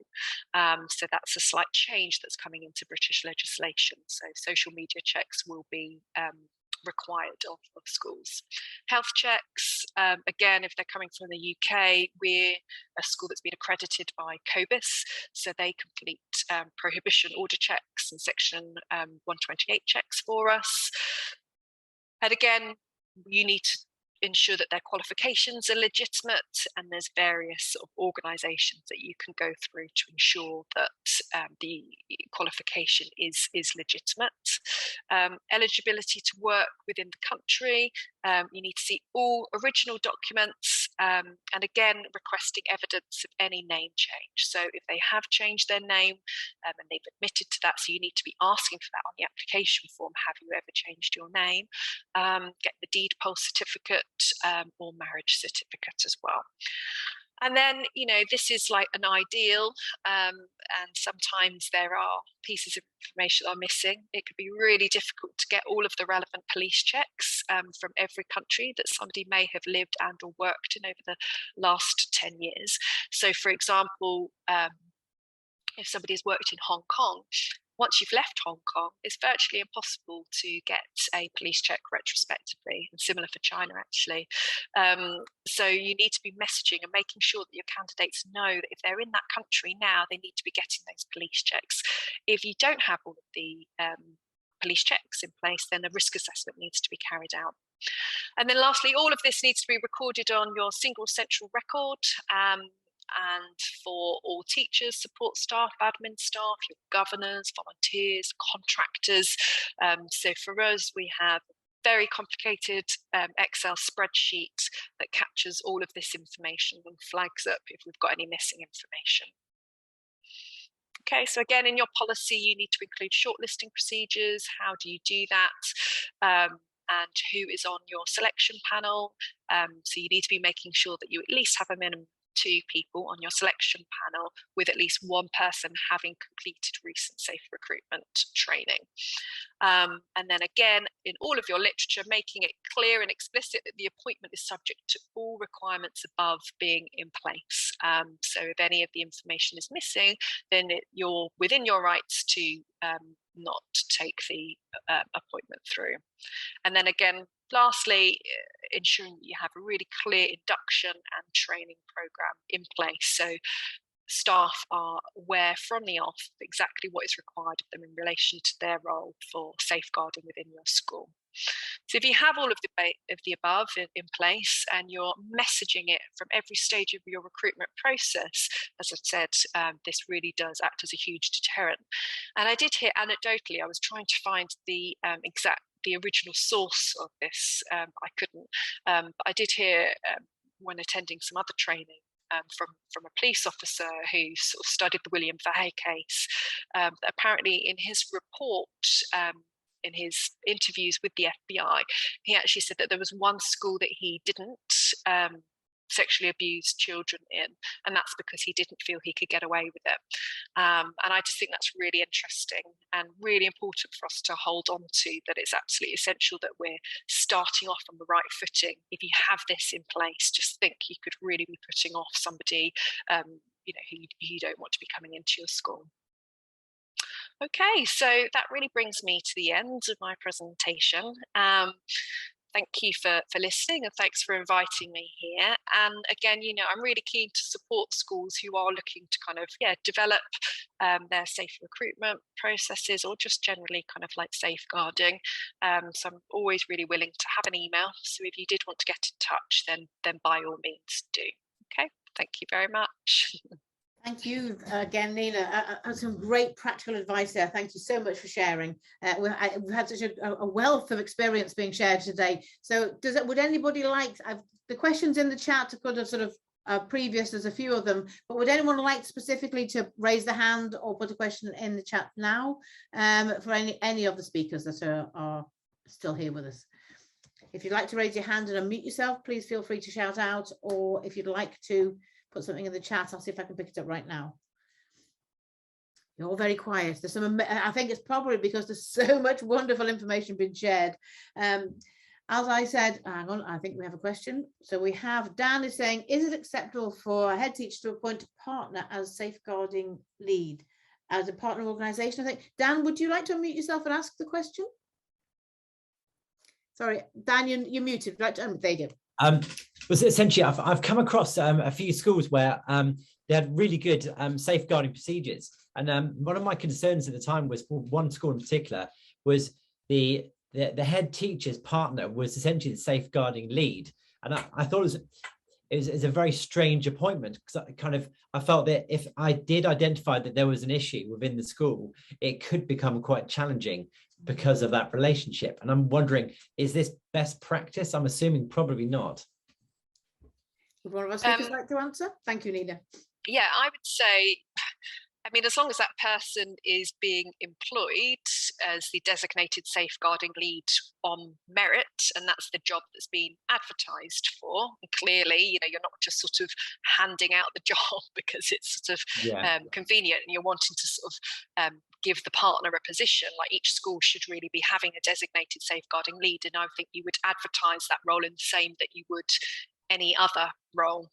So that's a slight change that's coming into British legislation. So social media checks will be required of schools. Health checks, again, if they're coming from the UK, we're a school that's been accredited by COBIS, so they complete prohibition order checks and section 128 checks for us. And again, you need to ensure that their qualifications are legitimate, and there's various sort of organisations that you can go through to ensure that the qualification is legitimate. Eligibility to work within the country, you need to see all original documents, and again requesting evidence of any name change. So if they have changed their name and they've admitted to that, so you need to be asking for that on the application form, have you ever changed your name? Get the deed poll certificate or marriage certificate as well. And then, you know, this is like an ideal, and sometimes there are pieces of information that are missing. It could be really difficult to get all of the relevant police checks from every country that somebody may have lived and or worked in over the last 10 years. So for example, if somebody's worked in Hong Kong, once you've left Hong Kong, it's virtually impossible to get a police check retrospectively, and similar for China, actually. So you need to be messaging and making sure that your candidates know that if they're in that country now, they need to be getting those police checks. If you don't have all of the police checks in place, then a risk assessment needs to be carried out. And then lastly, all of this needs to be recorded on your single central record. And for all teachers, support staff, admin staff, your governors, volunteers, contractors. So for us, we have a very complicated Excel spreadsheet that captures all of this information and flags up if we've got any missing information. Okay, so again, in your policy, you need to include shortlisting procedures. How do you do that? And who is on your selection panel? So you need to be making sure that you at least have a minimum 2 people on your selection panel, with at least 1 person having completed recent safe recruitment training. And then again, in all of your literature, making it clear and explicit that the appointment is subject to all requirements above being in place. So if any of the information is missing, then you're within your rights to not take the appointment through. And then again, lastly, ensuring that you have a really clear induction and training program in place, so staff are aware from the off exactly what is required of them in relation to their role for safeguarding within your school. So if you have all of the above in place, and you're messaging it from every stage of your recruitment process, as I've said, this really does act as a huge deterrent. And I did hear anecdotally, I was trying to find the original source of this. I couldn't, but I did hear when attending some other training from a police officer who sort of studied the William Vahey case, that apparently in his report, in his interviews with the FBI, he actually said that there was one school that he didn't sexually abuse children in, and that's because he didn't feel he could get away with it. And I just think that's really interesting and really important for us to hold on to, that it's absolutely essential that we're starting off on the right footing. If you have this in place, just think you could really be putting off somebody you know, who you don't want to be coming into your school. Okay, so that really brings me to the end of my presentation. thank you for listening, and thanks for inviting me here. And again, I'm really keen to support schools who are looking to kind of, develop their safe recruitment processes, or just generally kind of like safeguarding. So I'm always really willing to have an email. So if you did want to get in touch, then by all means do. Okay, thank you very much. Thank you again, Nina. Some great practical advice there. Thank you so much for sharing. We've had such a wealth of experience being shared today. So would anybody like, the questions in the chat are kind of sort of previous, there's a few of them, but would anyone like specifically to raise the hand or put a question in the chat now for any of the speakers that are still here with us? If you'd like to raise your hand and unmute yourself, please feel free to shout out, or if you'd like to put something in the chat, I'll see if I can pick it up right now. You're all very quiet. There's some, I think it's probably because there's so much wonderful information being shared. As I said, hang on, I think we have a question. So we have Dan is saying, is it acceptable for a head teacher to appoint a partner as safeguarding lead as a partner organisation? I think, Dan, would you like to unmute yourself and ask the question? Sorry, Dan, you're muted. Right, there you go. Was essentially, I've come across a few schools where they had really good safeguarding procedures, and one of my concerns at the time was, for one school in particular, was the head teacher's partner was essentially the safeguarding lead, and I thought it was a very strange appointment, because I felt that if I did identify that there was an issue within the school, it could become quite challenging because of that relationship. And I'm wondering, is this best practice? I'm assuming probably not. Would one of our speakers like to answer? Thank you, Nina. Yeah, I would say, as long as that person is being employed as the designated safeguarding lead on merit, and that's the job that's been advertised for, and clearly, you're not just sort of handing out the job because it's sort of convenient, and you're wanting to sort of give the partner a position. Like, each school should really be having a designated safeguarding lead, and I think you would advertise that role in the same that you would any other role.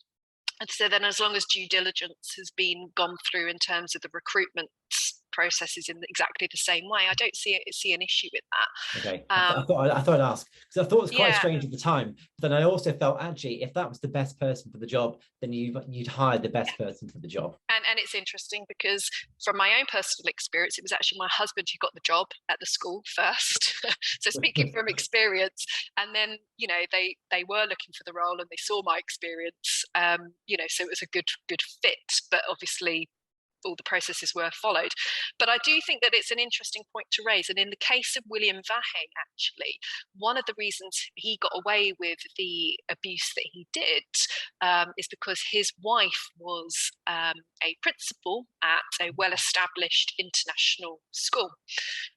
And so then, as long as due diligence has been gone through in terms of the recruitment processes in exactly the same way, I don't see an issue with that. Okay, I thought I'd ask, because I thought it was quite strange at the time. But then I also felt, actually, if that was the best person for the job, then you'd hire the best person for the job. And it's interesting, because from my own personal experience, it was actually my husband who got the job at the school first. So speaking from experience, and then they were looking for the role and they saw my experience. So it was a good fit, but obviously all the processes were followed. But I do think that it's an interesting point to raise. And in the case of William Vahey, actually, one of the reasons he got away with the abuse that he did is because his wife was a principal at a well-established international school.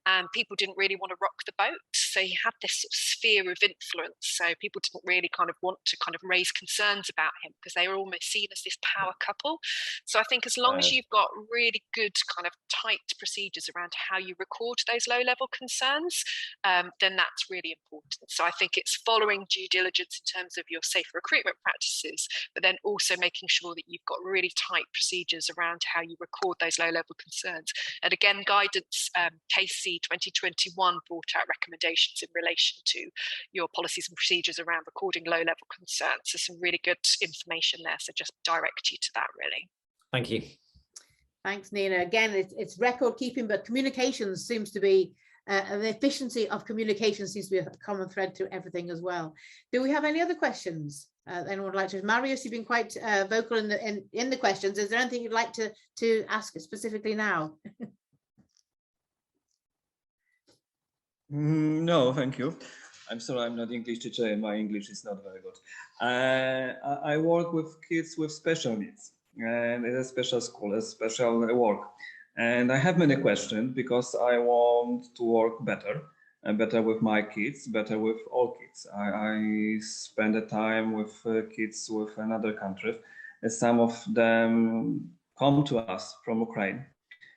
And people didn't really want to rock the boat. So he had this sort of sphere of influence. So people didn't really kind of want to kind of raise concerns about him, because they were almost seen as this power couple. So I think as long as you've got really good kind of tight procedures around how you record those low-level concerns, then that's really important. So I think it's following due diligence in terms of your safe recruitment practices, but then also making sure that you've got really tight procedures around how you record those low-level concerns. And again, guidance KC 2021 brought out recommendations in relation to your policies and procedures around recording low-level concerns. So some really good information there. So just direct you to that, really. Thank you. Thanks, Nina. Again, it's record keeping, but communications seems to be, the efficiency of communication seems to be a common thread through everything as well. Do we have any other questions? Anyone would like to? Marius, you've been quite vocal in the questions. Is there anything you'd like to ask specifically now? No, thank you. I'm sorry, I'm not English teacher. My English is not very good. I work with kids with special needs, and it's a special school, a special work. And I have many questions, because I want to work better, and better with my kids, better with all kids. I spend the time with kids with another country. Some of them come to us from Ukraine.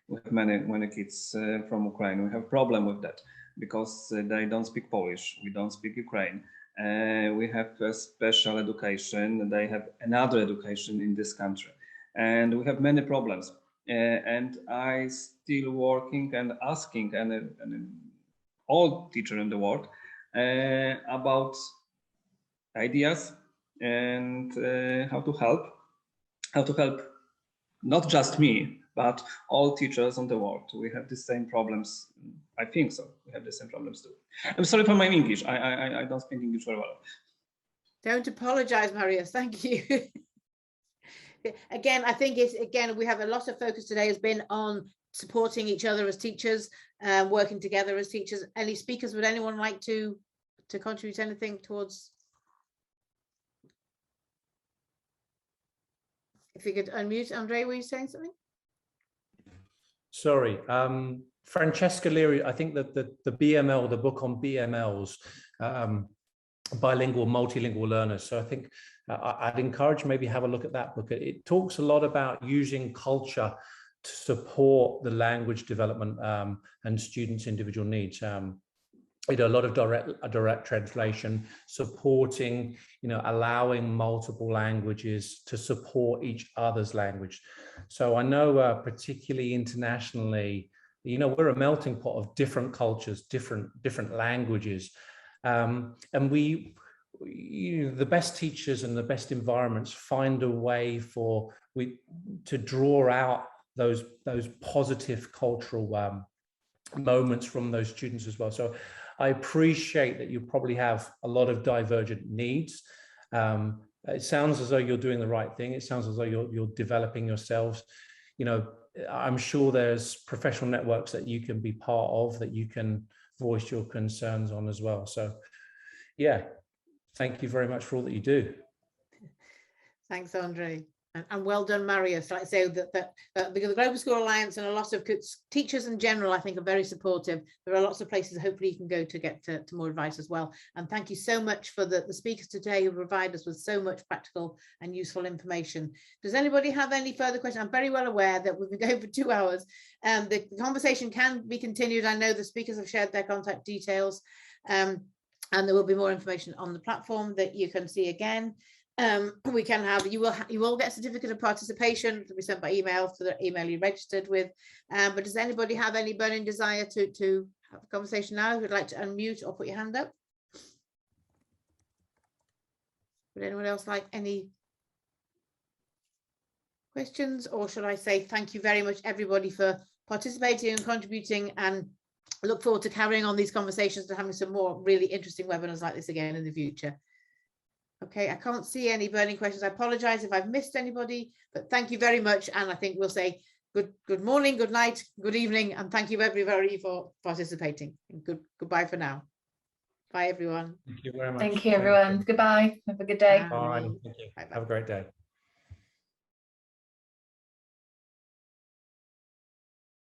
We have many kids from Ukraine. We have problem with that, because they don't speak Polish, we don't speak Ukraine. We have a special education, they have another education in this country. And we have many problems. And I still working and asking and all teachers in the world about ideas and how to help not just me, but all teachers on the world. We have the same problems. I think so. We have the same problems too. I'm sorry for my English. I don't speak English very well. Don't apologize, Marius. Thank you. Again, I think we have a lot of focus today has been on supporting each other as teachers, working together as teachers. Any speakers, would anyone like to contribute anything towards? If you could unmute, Andre, were you saying something? Sorry, Francesca Leary, I think that the BML, the book on BMLs, bilingual, multilingual learners. So I think I'd encourage maybe have a look at that book. It talks a lot about using culture to support the language development and students' individual needs. A lot of direct translation, supporting, allowing multiple languages to support each other's language. So I know particularly internationally, we're a melting pot of different cultures, different languages. And the best teachers and the best environments find a way to draw out those positive cultural moments from those students as well. So I appreciate that you probably have a lot of divergent needs. It sounds as though you're doing the right thing. It sounds as though you're developing yourselves. I'm sure there's professional networks that you can be part of, that you can voice your concerns on as well. So yeah, thank you very much for all that you do. Thanks, Andre. And well done, Marius. Like I say, because the Global School Alliance and a lot of teachers in general, I think, are very supportive. There are lots of places hopefully you can go to get to more advice as well. And thank you so much for the speakers today who provide us with so much practical and useful information. Does anybody have any further questions? I'm very well aware that we've been going for 2 hours. The conversation can be continued. I know the speakers have shared their contact details, and there will be more information on the platform that you can see again. We can have, you will get a certificate of participation to be sent by email to the email you registered with. But does anybody have any burning desire to have a conversation now? Who'd like to unmute or put your hand up? Would anyone else like any questions, or should I say thank you very much, everybody, for participating and contributing, and I look forward to carrying on these conversations and having some more really interesting webinars like this again in the future. Okay, I can't see any burning questions. I apologize if I've missed anybody, but thank you very much. And I think we'll say good morning, good night, good evening, and thank you everybody for participating. And goodbye for now. Bye, everyone. Thank you very much. Thank you, everyone. Goodbye. Have a good day. Bye. Thank you. Have a great day.